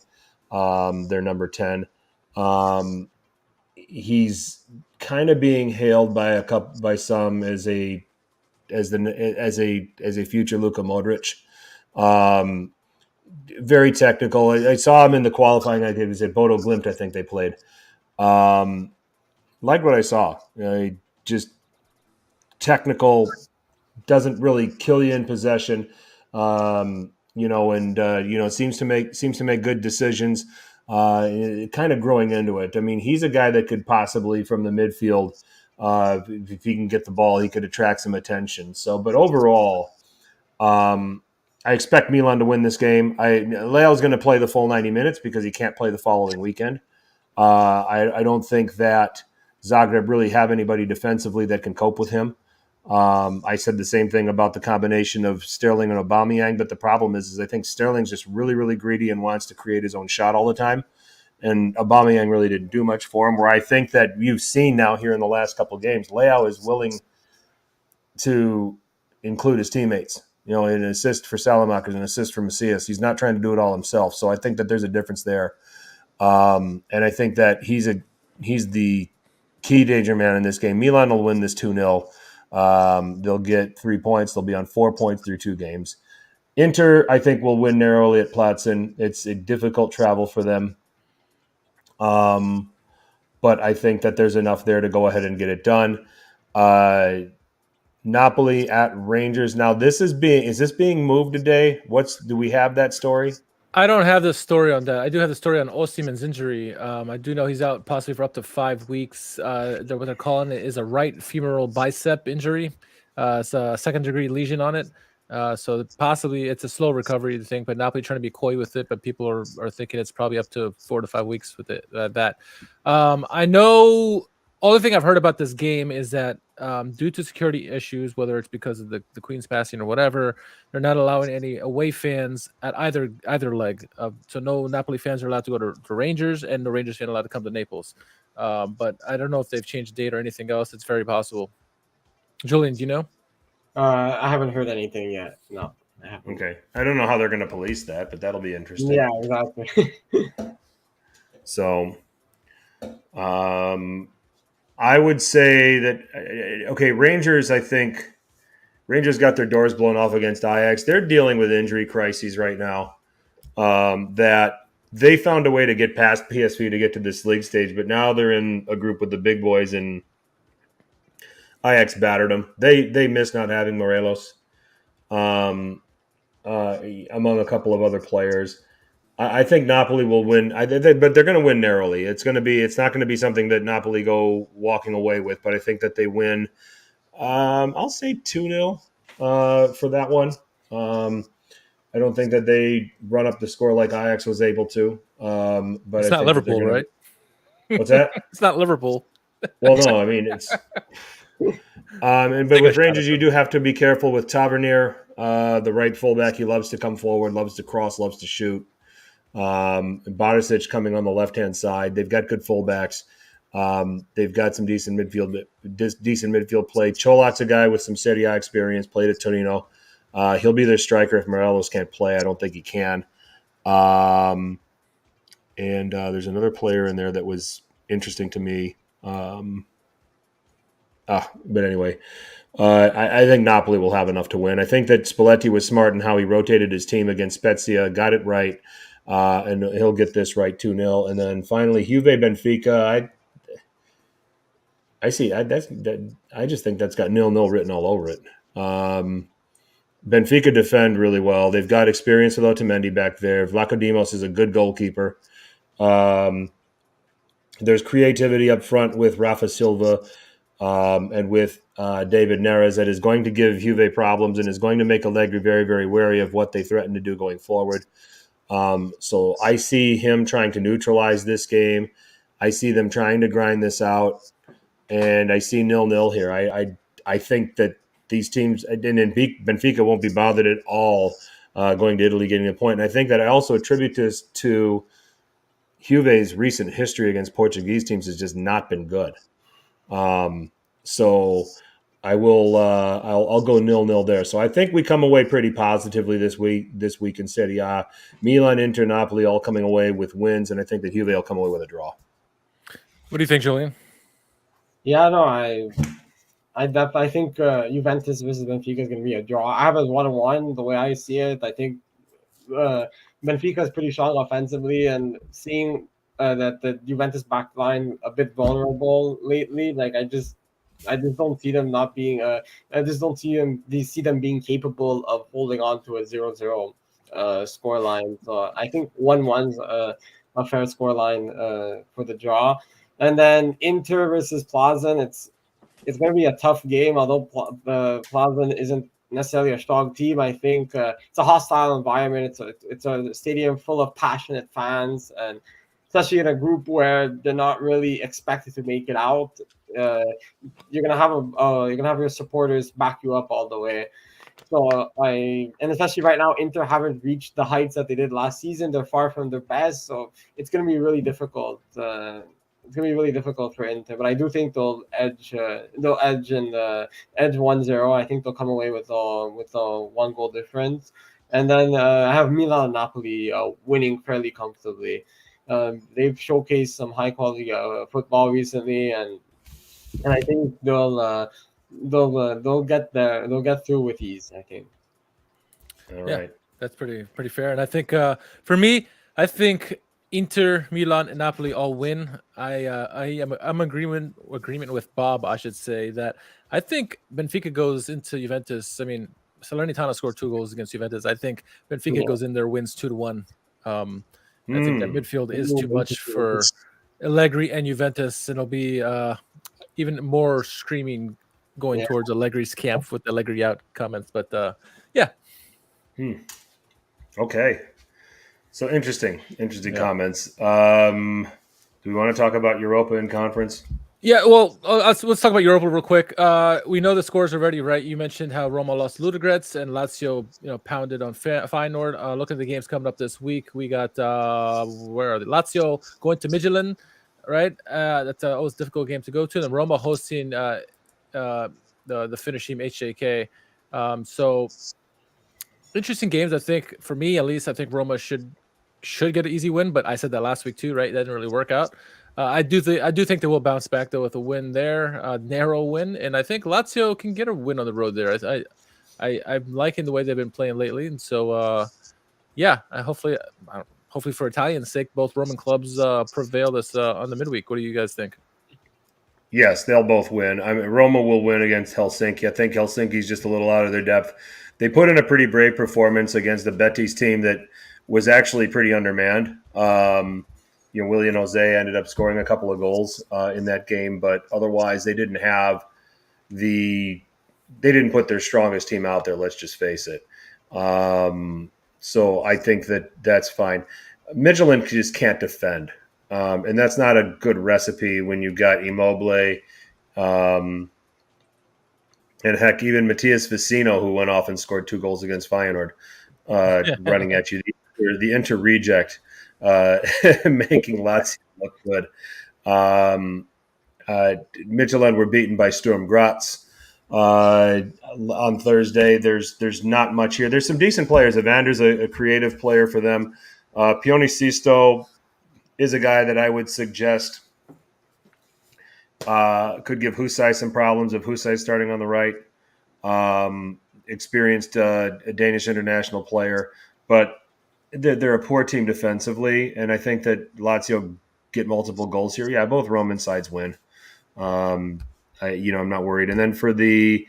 Their number 10. He's kind of being hailed by some as a future Luka Modric. Very technical. I saw him in the qualifying. I think it was at Bodo Glimt. I think they played. Liked what I saw. Just technical. Doesn't really kill you in possession. Seems to make good decisions. Kind of growing into it. I mean, he's a guy that could possibly from the midfield, if he can get the ball, he could attract some attention. So, but overall, I expect Milan to win this game. Leo's going to play the full 90 minutes because he can't play the following weekend. I don't think that Zagreb really have anybody defensively that can cope with him. I said the same thing about the combination of Sterling and Aubameyang, but the problem is I think Sterling's just really, really greedy and wants to create his own shot all the time. And Aubameyang really didn't do much for him, where I think that you've seen now here in the last couple of games, Leo is willing to include his teammates. An assist for Salamakers, an assist for Macias. He's not trying to do it all himself. So I think that there's a difference there. And I think that he's the key danger man in this game. Milan will win this 2-0. They'll get 3 points. They'll be on 4 points through 2 games. Inter, I think, will win narrowly at Platzen. It's a difficult travel for them. But I think that there's enough there to go ahead and get it done. Napoli at Rangers. Now, is this being moved today? Do we have that story? I don't have the story on that. I do have the story on Osimhen's injury. I do know he's out possibly for up to 5 weeks. What they're calling it is a right femoral bicep injury. It's a second-degree lesion on it. So possibly it's a slow recovery, you think, but Napoli trying to be coy with it. But people are thinking it's probably up to 4 to 5 weeks with it. I know. Only thing I've heard about this game is that due to security issues, whether it's because of the Queen's passing or whatever, they're not allowing any away fans at either leg. So no Napoli fans are allowed to go to Rangers, and no Rangers fans are allowed to come to Naples. But I don't know if they've changed the date or anything else. It's very possible. Julian, do you know? I haven't heard anything yet. No, I haven't. Okay. I don't know how they're going to police that, but that'll be interesting. Yeah, exactly. So, I would say that, Rangers, I think Rangers got their doors blown off against Ajax. They're dealing with injury crises right now, that they found a way to get past PSV to get to this league stage, but now they're in a group with the big boys, and Ajax battered them. They miss not having Morelos, among a couple of other players. I think Napoli will win, but they're going to win narrowly. It's not going to be something that Napoli go walking away with, but I think that they win. I'll say 2-0 for that one. I don't think that they run up the score like Ajax was able to. But it's not Liverpool, right? What's that? It's not Liverpool. Well, no, I mean it's. But with Rangers, you do have to be careful with Tavernier, the right fullback. He loves to come forward, loves to cross, loves to shoot. Barisic coming on the left-hand side. They've got good fullbacks. They've got some decent midfield play. Cholot's a guy with some Serie A experience, played at Torino. He'll be their striker if Morelos can't play. I don't think he can. And there's another player in there that was interesting to me. But anyway, I think Napoli will have enough to win. I think that Spalletti was smart in how he rotated his team against Spezia, got it right, and he'll get this right 2-0. And then finally, Juve Benfica. I just think that's got 0-0 written all over it. Benfica defend really well. They've got experience with Otamendi back there. Vlachodimos is a good goalkeeper. There's creativity up front with Rafa Silva. and with David Neres that is going to give Juve problems and is going to make Allegri very, very wary of what they threaten to do going forward. So I see him trying to neutralize this game. I see them trying to grind this out, and I see 0-0 here. I think that these teams, and Benfica won't be bothered at all going to Italy, getting a point. And I think that I also attribute this to Juve's recent history against Portuguese teams has just not been good. So I will. I'll go 0-0 there. So I think we come away pretty positively this week in Serie A. Milan, Inter, Napoli all coming away with wins, and I think that Juve will come away with a draw. What do you think, Julian? Yeah, no, I think Juventus versus Benfica is going to be a draw. I have it 1-1. The way I see it, I think Benfica is pretty strong offensively, and seeing that the Juventus backline a bit vulnerable lately, like I just don't see them not being. I just don't see them being capable of holding on to a 0-0 scoreline. So I think 1-1's a fair scoreline for the draw. And then Inter versus Plazen, it's going to be a tough game, although Plazen isn't necessarily a strong team. I think it's a hostile environment. It's a stadium full of passionate fans, and especially in a group where they're not really expected to make it out, you're gonna have your supporters back you up all the way. So and especially right now, Inter haven't reached the heights that they did last season. They're far from their best, so it's gonna be really difficult. It's gonna be really difficult for Inter, but I do think they'll edge and edge 1-0. I think they'll come away with a 1-goal difference, and then I have Milan and Napoli winning fairly comfortably. They've showcased some high quality football recently, and I think they'll get there. They'll get through with ease, I think. All right, that's pretty fair. And I think for me, I think Inter, Milan, and Napoli all win. I'm agreement with Bob. I should say that I think Benfica goes into Juventus. I mean, Salernitana scored 2 goals against Juventus. I think Benfica goes in there, wins 2-1. I think that midfield is too much for Allegri and Juventus, and it'll be even more screaming going towards Allegri's camp with AllegriOut comments. But yeah. Okay. So interesting comments. Do we want to talk about Europa and conference? Yeah, well, let's talk about Europa real quick. We know the scores already, right? You mentioned how Roma lost Ludogorets and Lazio, pounded on Feyenoord. Look at the games coming up this week. We got where are they? Lazio going to Midtjylland, right? That's always a difficult game to go to. And Roma hosting the Finnish team HJK. So interesting games. I think for me, at least, I think Roma should get an easy win. But I said that last week too, right? That didn't really work out. I do think they will bounce back though with a win there, narrow win, and I think Lazio can get a win on the road there. I'm liking the way they've been playing lately, and so hopefully for Italians' sake, both Roman clubs prevail this on the midweek. What do you guys think? Yes, they'll both win. I mean, Roma will win against Helsinki. I think Helsinki's just a little out of their depth. They put in a pretty brave performance against the Betis team that was actually pretty undermanned. Willian Jose ended up scoring a couple of goals in that game, but otherwise they didn't put their strongest team out there. Let's just face it. So I think that's fine. Midtjylland just can't defend. And that's not a good recipe when you've got Immobile, and heck, even Matthias Vecino, who went off and scored 2 goals against Feyenoord, running at you. The Inter reject, making Lazio look good. Midtjylland were beaten by Sturm Graz on Thursday. There's not much here. There's some decent players. Evander's a creative player for them. Pione Sisto is a guy that I would suggest could give Husai some problems if Husai's starting on the right. Experienced a Danish international player, but they're a poor team defensively, and I think that Lazio get multiple goals here. Yeah, both Roman sides win. I'm not worried. And then for the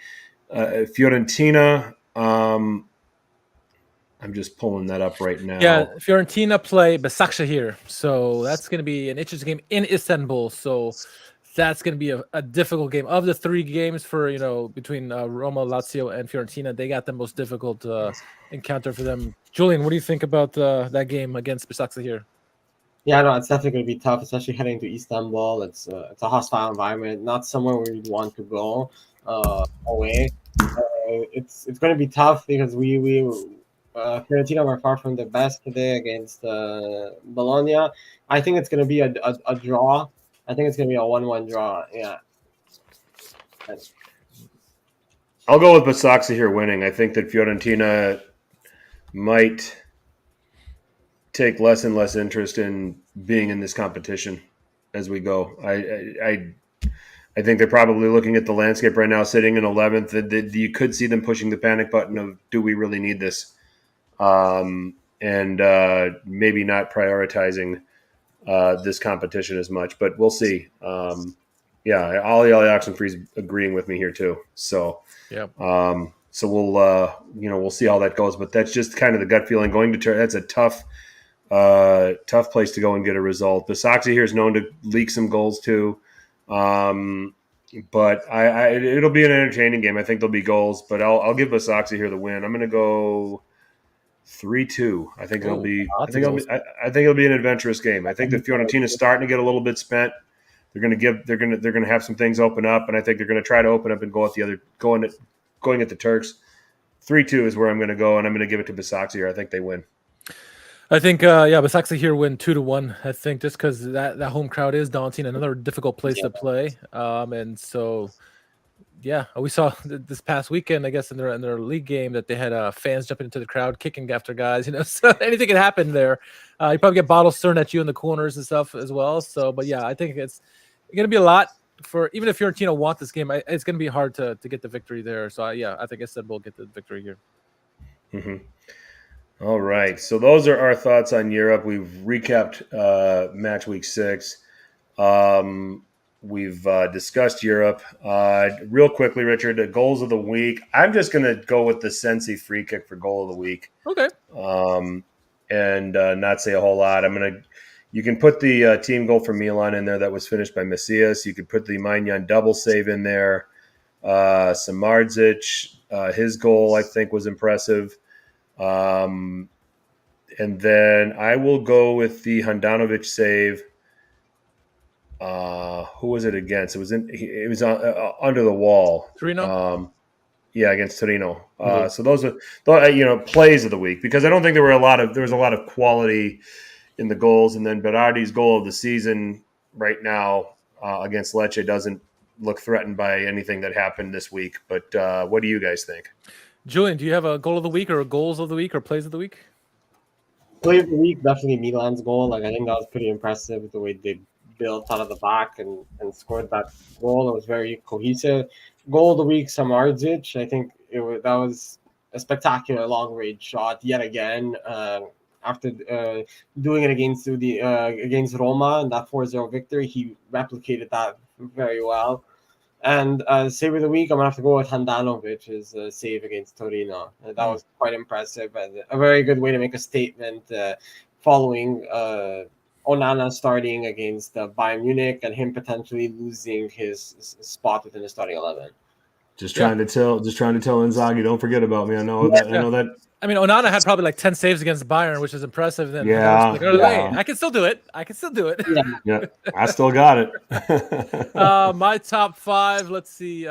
Fiorentina, I'm just pulling that up right now. Yeah, Fiorentina play Besiktas here, so that's going to be an interesting game in Istanbul. So that's going to be a difficult game. Of the 3 games for between Roma, Lazio, and Fiorentina, they got the most difficult encounter for them. Julian, what do you think about that game against Başakşehir? Yeah, no, it's definitely going to be tough, especially heading to Istanbul. It's a hostile environment, not somewhere where you'd want to go away. It's going to be tough because Fiorentina were far from the best today against Bologna. I think it's going to be a draw. I think it's going to be a 1-1 draw. Yeah. I'll go with Başakşehir winning. I think that Fiorentina might take less and less interest in being in this competition as we go. I think they're probably looking at the landscape right now, sitting in 11th. That you could see them pushing the panic button of, do we really need this? And maybe not prioritizing this competition as much, but we'll see. Yeah, Ollie Oxenfree's agreeing with me here too. So, yeah. So we'll see how that goes. But that's just kind of the gut feeling going to Turin. That's a tough place to go and get a result. Başakşehir is known to leak some goals too. But it'll be an entertaining game. I think there'll be goals, but I'll give Başakşehir the win. I'm going to go 3-2. I think it'll be an adventurous game. I think the Fiorentina's starting to get a little bit spent. They're going to have some things open up, and I think they're going to try to open up and go at going at the Turks. 3-2 is where I'm going to go, and I'm going to give it to Başakşehir. I think they win. I think Başakşehir win 2-1. I think just because that home crowd is daunting, another difficult place to play, and so we saw this past weekend, I guess in their league game, that they had fans jumping into the crowd, kicking after guys. So anything can happen there. You probably get bottles thrown at you in the corners and stuff as well. So, but yeah, I think it's going to be a lot for, even if Fiorentina want this game, it's going to be hard to get the victory there. So I think Istanbul get the victory here. Mm-hmm. All right. So those are our thoughts on Europe. We've recapped match week 6. We've discussed Europe. Real quickly, Richard, the goals of the week. I'm just going to go with the Sensi free kick for goal of the week. Okay. And not say a whole lot. You can put the team goal for Milan in there that was finished by Messias. You could put the Maignan double save in there. Samardzic, his goal, I think, was impressive. And then I will go with the Handanovic save. Who was it against? It was under the wall. Torino. Against Torino. So those are plays of the week, because I don't think there was a lot of quality in the goals. And then Berardi's goal of the season right now against Lecce doesn't look threatened by anything that happened this week. But what do you guys think? Julian, do you have a goal of the week or a goals of the week or plays of the week? Play of the week, definitely Milan's goal. I think that was pretty impressive, the way they built out of the back and scored that goal. It was very cohesive. Goal of the week, Samardzic. I think that was a spectacular long-range shot yet again. After doing it against Roma and that 4-0 victory, he replicated that very well. And save of the week, I'm going to have to go with Handanovic's save against Torino. That was quite impressive and a very good way to make a statement following Onana starting against Bayern Munich and him potentially losing his spot within the starting 11. Just trying to tell Inzaghi, don't forget about me. I know that. I mean, Onana had probably like 10 saves against Bayern, which is impressive. Then I can still do it. Yeah, I still got it. My top 5. Let's see.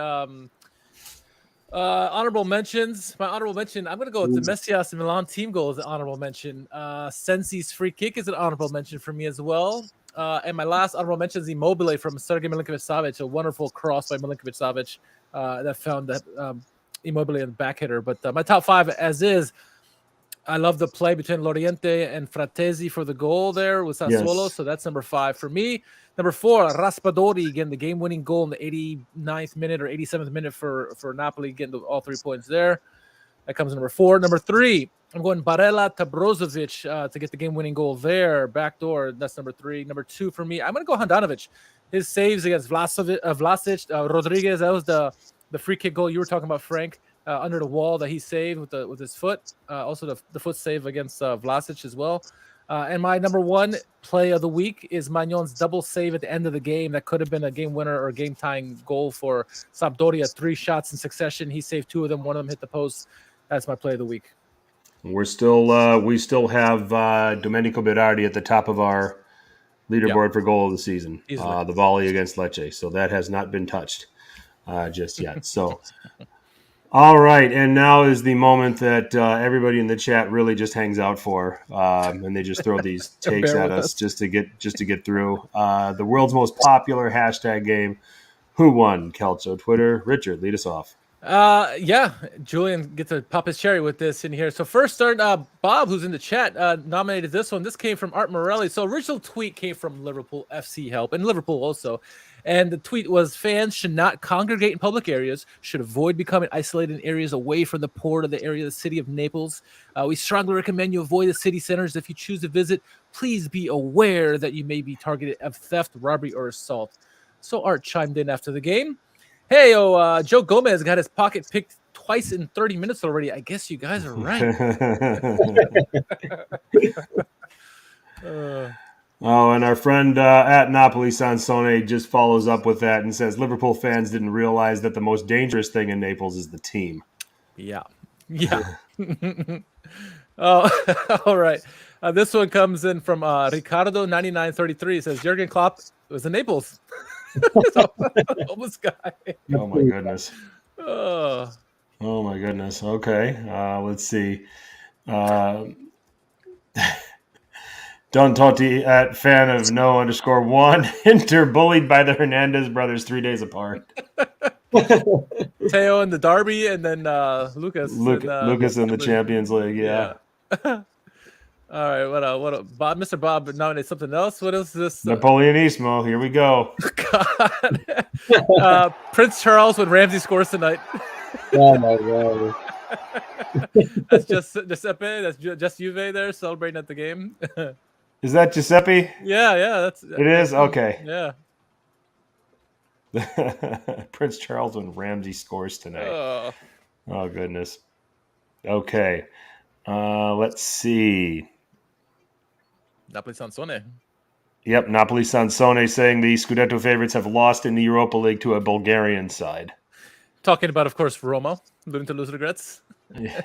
Honorable mentions. My honorable mention, I'm going to go with the Messias and Milan team goal as an honorable mention. Sensi's free kick is an honorable mention for me as well. And my last honorable mention is Immobile from Sergej Milinkovic-Savic, a wonderful cross by Milinkovic-Savic that found that Immobile in the back hitter. But my top 5 as is, I love the play between Loriente and Fratesi for the goal there with Sassuolo. Yes. So that's number 5 for me. Number 4, Raspadori, again, the game-winning goal in the 89th minute or 87th minute for Napoli, getting all 3 points there. That comes number 4. Number 3, I'm going Barella to Brozovic to get the game-winning goal there. Backdoor, that's number 3. Number 2 for me, I'm going to go Handanovic. His saves against Vlasic, Rodriguez, that was the free kick goal you were talking about, Frank, under the wall that he saved with his foot. Also the foot save against Vlasic as well. And my number one play of the week is Magnon's double save at the end of the game. That could have been a game winner or game tying goal for Sampdoria. 3 shots in succession. He saved 2 of them. One of them hit the post. That's my play of the week. We still have Domenico Berardi at the top of our leaderboard for goal of the season. The volley against Lecce. So that has not been touched just yet. So. All right, and now is the moment that everybody in the chat really just hangs out for, and they just throw these takes at us just to get through. The world's most popular hashtag game. Who won? Calcio Twitter. Richard, lead us off. Yeah, Julian gets to pop his cherry with this in here. So first start, Bob, who's in the chat, nominated this one. This came from Art Morelli. So original tweet came from Liverpool FC Help and Liverpool also. And the tweet was, fans should not congregate in public areas, should avoid becoming isolated in areas away from the port of the area of the city of Naples. We strongly recommend you avoid the city centers. If you choose to visit, please be aware that you may be targeted of theft, robbery, or assault. So Art chimed in after the game. Hey, Joe Gomez got his pocket picked twice in 30 minutes already. I guess you guys are right. And our friend at Napoli Sansone just follows up with that and says Liverpool fans didn't realize that the most dangerous thing in Naples is the team. Yeah. Oh, all right. This one comes in from Ricardo9933. It says Jurgen Klopp was in Naples. Homeless guy. Oh my goodness. Oh my goodness. Okay. Let's see. Don Totti at fan of no_1. Inter bullied by the Hernandez brothers 3 days apart. Teo in the derby, and then Lucas. Lucas in the Champions League. Yeah. All right. What? Bob, Mr. Bob nominated something else. What is this? Napoleonismo. Here we go. God. Prince Charles when Ramsey scores tonight. Oh my God. That's just Giuseppe. That's just Juve there celebrating at the game. Is that Giuseppe? Yeah. It is? Okay. Yeah. Prince Charles when Ramsey scores tonight. Oh goodness. Okay. Let's see. Napoli Sansone. Yep, Napoli Sansone saying the Scudetto favorites have lost in the Europa League to a Bulgarian side. Talking about, of course, Roma. Living to lose regrets. Yeah.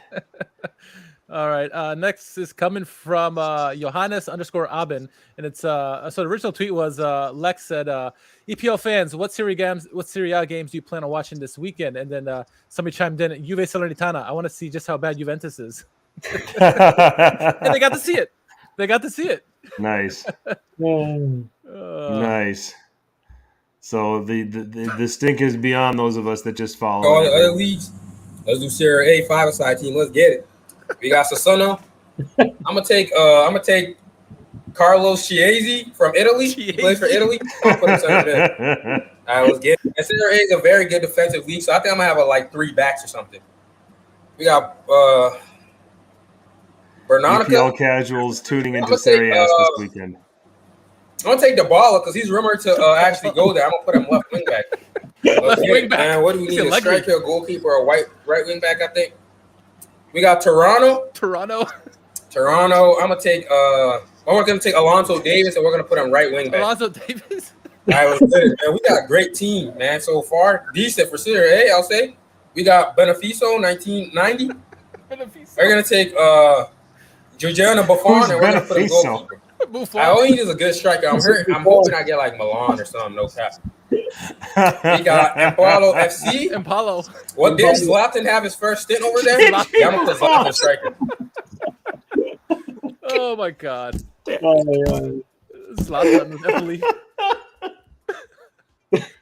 All right. Next is coming from Johannes_Abin. And it's so the original tweet was Lex said, EPL fans, what Serie A games do you plan on watching this weekend? And then somebody chimed in, Juve Salernitana. I want to see just how bad Juventus is. And they got to see it. Nice. Nice. So the stink is beyond those of us that just follow. All the other leagues, let's do Serie A 5-a-side team. Let's get it. We got Sassano. I'm gonna take Carlos Chiesi from Italy. He plays for Italy. I'll put him center mid. All right, let's get it. And Serie A is a very good defensive league, so I think I'm gonna have 3 backs or something. We got Bernanica. EPL casuals tuning into Serie A this weekend. I'm gonna take Dybala because he's rumored to actually go there. I'm gonna put him left wing back. Left wing back. And what do we need? A striker, a goalkeeper, a right wing back, I think. We got Toronto. Toronto. I'm gonna take we're gonna take Alonso Davis and we're gonna put him right wing back. Alonso Davis. All right, let's get it, man. We got a great team, man, so far. Decent for Serie A, I'll say. We got Beneficio, 1990. We're gonna take Giuliano Buffon and we're gonna put a goalkeeper. I only need is a good striker. I'm hoping I get Milan or something, no cap. We got Empoli FC. Empoli. What did Zlatan have his first stint over there? Yeah, I'm gonna put Zlatan striker. Oh my God. Oh my God. Zlatan Empoli.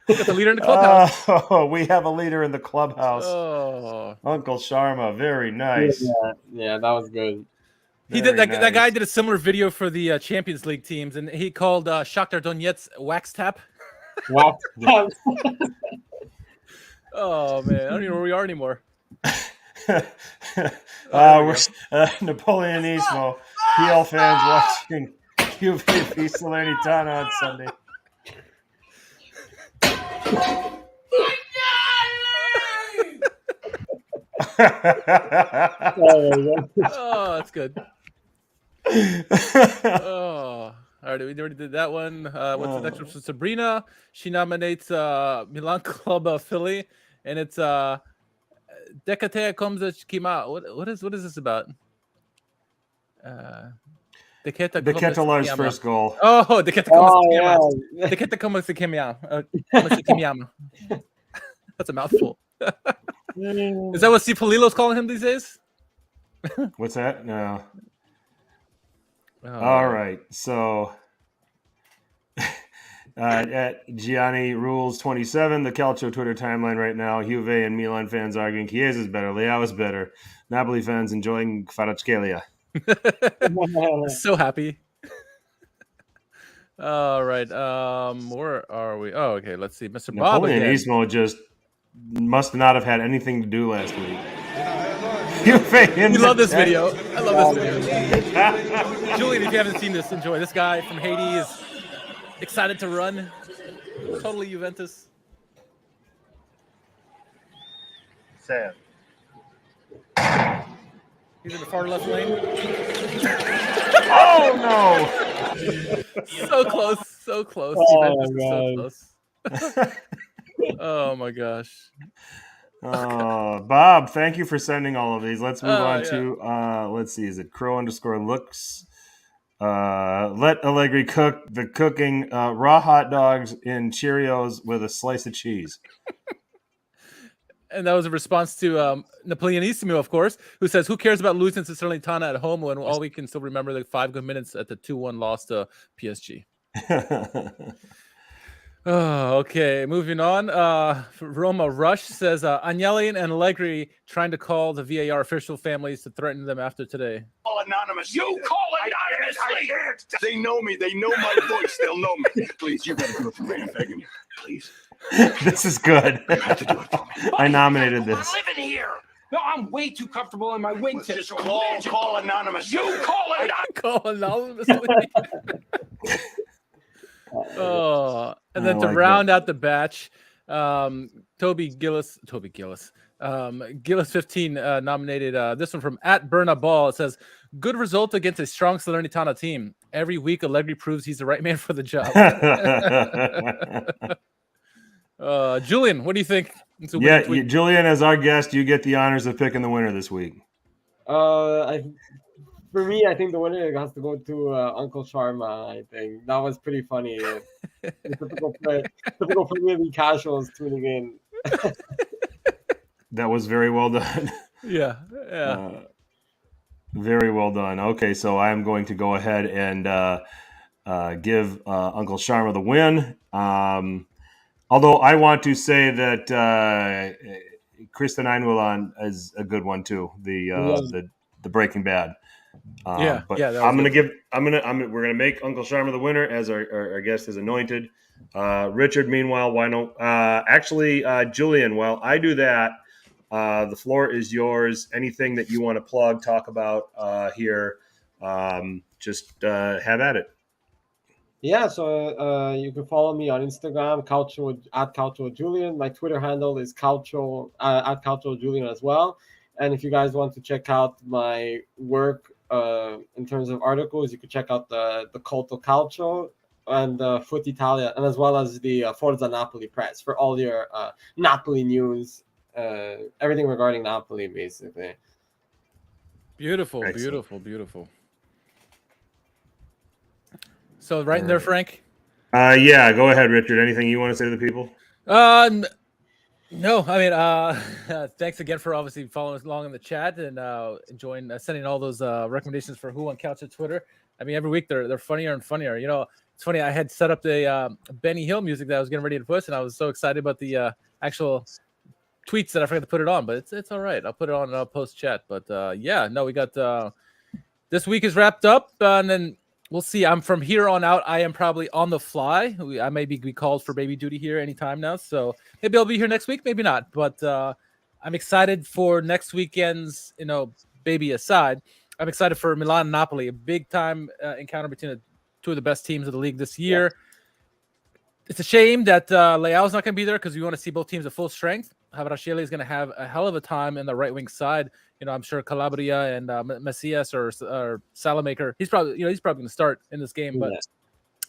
Got the leader in the clubhouse. Oh, we have a leader in the clubhouse. Oh, Uncle Sharma, very nice. Yeah, that was good. He did that. Nice. That guy did a similar video for the Champions League teams, and he called Shakhtar Donetsk wax tap. Wax tap. Oh man, I don't even know where we are anymore. We're Napoleonismo. PL fans watching Juve v Salernitana on Sunday. Oh, that's good. Oh, all right. We already did that one. What's the next one? So Sabrina, she nominates Milan Club Philly, and it's Decatea comes Kima. What is this about? Deketelar's first goal. Oh, Deketa comes to Kimiama. That's a mouthful. Is that what Cipolilo's calling him these days? What's that? No. All right. So at Gianni Rules 27, the Calcio Twitter timeline right now, Juve and Milan fans arguing Chiesa's better, Leao is better. Napoli fans enjoying Kvaratskhelia. So happy. All right. Where are we? Oh, okay. Let's see. Mr. Bob Napoleon again. Ismo just must not have had anything to do last week. You love this video. I love this video. Julian, if you haven't seen this, enjoy. This guy from Haiti is excited to run. Totally Juventus. Sam. He's in the far left lane. Oh, no. So close. So close. Oh, Juventus is so close. Oh, my gosh. Bob, thank you for sending all of these. Let's move on to let's see, is it Crow_looks? Let Allegri cook the cooking raw hot dogs in Cheerios with a slice of cheese. And that was a response to Napoleonissimo, of course, who says, who cares about losing to Salernitana at home when all we can still remember the 5 good minutes at the 2-1 loss to PSG. Oh, okay. Moving on. Roma Rush says Agnelli and Allegri trying to call the VAR official families to threaten them after today. Call anonymous. You call anonymously. They know me. They know my voice. They'll know me. Please, you gotta do it for me. I'm begging you. Please. This is good. You have to do it for me. I nominated this. I'm living here. No, I'm way too comfortable in my wingtip. Just call anonymous. You call it. Call anonymously. Oh, and then to round out the batch, Gillis 15 nominated this one from @BurnaBall. It says, good result against a strong Salernitana team. Every week Allegri proves he's the right man for the job. Julian, what do you think? Julian, as our guest, you get the honors of picking the winner this week. For me, I think the winner has to go to Uncle Sharma. I think that was pretty funny. Typical Premier League casuals tuning in. That was very well done. Yeah. Very well done. Okay, so I'm going to go ahead and give Uncle Sharma the win. Although I want to say that Kristen Einwillan is a good one too. The Breaking Bad. But we're gonna make Uncle Sharma the winner as our guest is anointed. Richard, meanwhile, why don't Julian, while I do that, the floor is yours. Anything that you want to plug, talk about here, just have at it. Yeah, so you can follow me on Instagram, @Calcio Julian. My Twitter handle is Calcio @Calcio Julian as well. And if you guys want to check out my work in terms of articles, you can check out the Culto Calcio and Foot Italia, and as well as the Forza Napoli Press for all your Napoli news, everything regarding Napoli, basically. Beautiful, Excellent. beautiful. So right in there, Frank? Yeah, go ahead, Richard. Anything you want to say to the people? No, I mean, thanks again for obviously following us along in the chat and enjoying sending all those recommendations for Who on Couch at Twitter. I mean, every week they're funnier and funnier. You know, it's funny. I had set up the Benny Hill music that I was getting ready to post, and I was so excited about the actual tweets that I forgot to put it on. But it's all right. I'll put it on post chat. But we got this week is wrapped up, and then we'll see. I'm from here on out. I am probably on the fly. I may be called for baby duty here anytime now. So maybe I'll be here next week, maybe not. But I'm excited for next weekend's, baby aside. I'm excited for Milan and Napoli, a big time encounter between two of the best teams of the league this year. Yeah. It's a shame that Leao's not going to be there because we want to see both teams at full strength. Kvaratskhelia is going to have a hell of a time in the right wing side. I'm sure Calabria and Messias or Salamaker, he's probably going to start in this game. But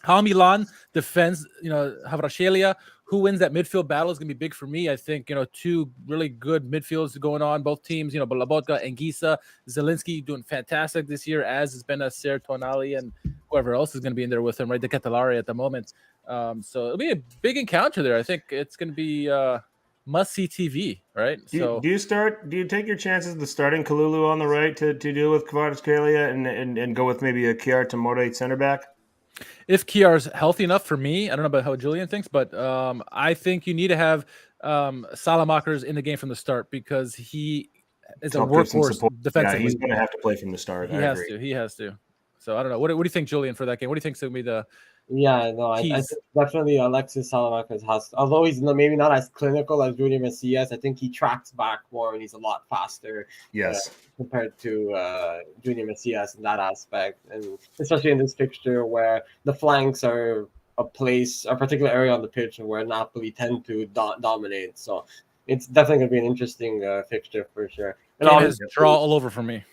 how Milan defends, Kvaratskhelia, who wins that midfield battle is going to be big for me. I think, two really good midfields going on, both teams, Balabotka and Gisa. Zelinski doing fantastic this year, as has been Ser Tonali and whoever else is going to be in there with him, right? De Catalari at the moment. So it'll be a big encounter there. I think it's going to be must-see TV, right? Do you take your chances of starting Kalulu on the right to deal with Kvaratskhelia and go with maybe a Kiar Tomori center back? If Kiar's healthy enough for me, I don't know about how Julian thinks, but I think you need to have Salamakers in the game from the start because he is a workhorse defensively. Yeah, he's going to have to play from the start. He has to. So I don't know. What do you think, Julian, for that game? What do you think is going to be the I think definitely Alexis Salamakers has, although he's maybe not as clinical as Julian Messias, I think he tracks back more and he's a lot faster. Yes. Compared to Julian Messias in that aspect, and especially in this fixture where the flanks are a particular area on the pitch where Napoli tend to dominate. So it's definitely going to be an interesting fixture for sure. And draw all over for me.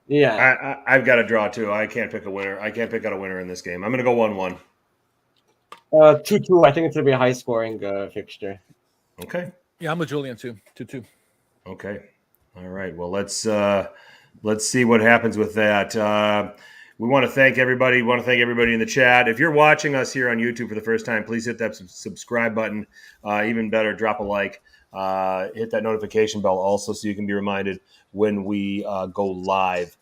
Yeah, I've got a draw too. I can't pick a winner. I can't pick out a winner in this game. I'm going to go 1-1. 2-2. I think it's going to be a high-scoring fixture. Okay. Yeah, I'm with Julian too. 2-2. Okay. All right. Well, let's see what happens with that. We want to thank everybody. We want to thank everybody in the chat. If you're watching us here on YouTube for the first time, please hit that subscribe button. Even better, drop a like. Hit that notification bell also so you can be reminded when we go live,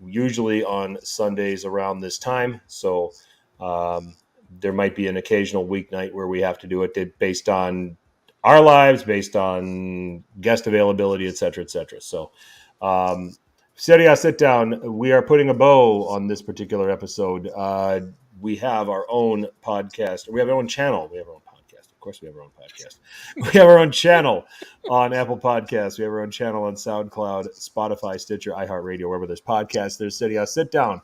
usually on Sundays around this time. So there might be an occasional weeknight where we have to do it based on our lives, based on guest availability, et cetera, et cetera. So Serie A Sitdown, we are putting a bow on this particular episode. We have our own podcast. We have our own channel. We have our own podcast. Of course, we have our own podcast. We have our own channel on Apple Podcasts. We have our own channel on SoundCloud, Spotify, Stitcher, iHeartRadio, wherever there's podcasts. There's Serie A Sitdown.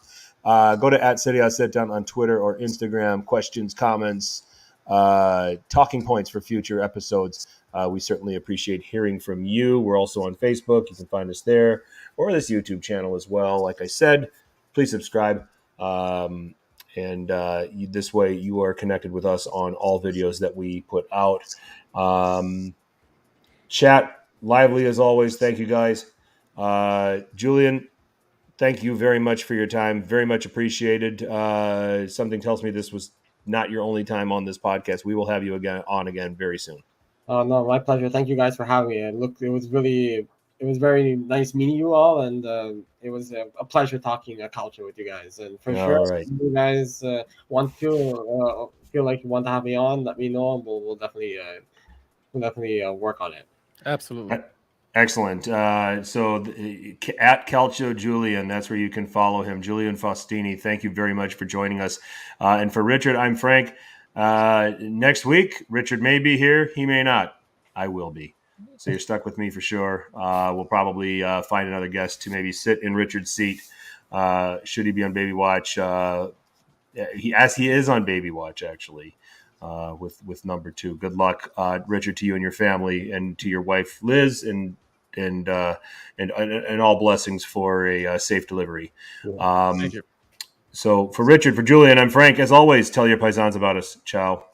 Go to @Serie A Sitdown on Twitter or Instagram. Questions, comments, talking points for future episodes. We certainly appreciate hearing from you. We're also on Facebook. You can find us there or this YouTube channel as well. Like I said, please subscribe. This way you are connected with us on all videos that we put out. Chat, lively as always. Thank you, guys. Julian, thank you very much for your time. Very much appreciated. Something tells me this was not your only time on this podcast. We will have you again very soon. No, my pleasure. Thank you guys for having me. It was very nice meeting you all, and it was a pleasure talking Calcio with you guys. And for sure, if you guys want to feel like you want to have me on, let me know, and we'll definitely work on it. Absolutely. Excellent. So @Calcio Julian, that's where you can follow him. Julian Faustini, thank you very much for joining us. And for Richard, I'm Frank. Next week, Richard may be here. He may not. I will be. So you're stuck with me for sure. We'll probably find another guest to maybe sit in Richard's seat. Should he be on Baby Watch? He is on Baby Watch, actually, with number 2. Good luck, Richard, to you and your family, and to your wife Liz, and all blessings for a safe delivery. Thank you. So for Richard, for Julian, I'm Frank. As always, tell your paisans about us. Ciao.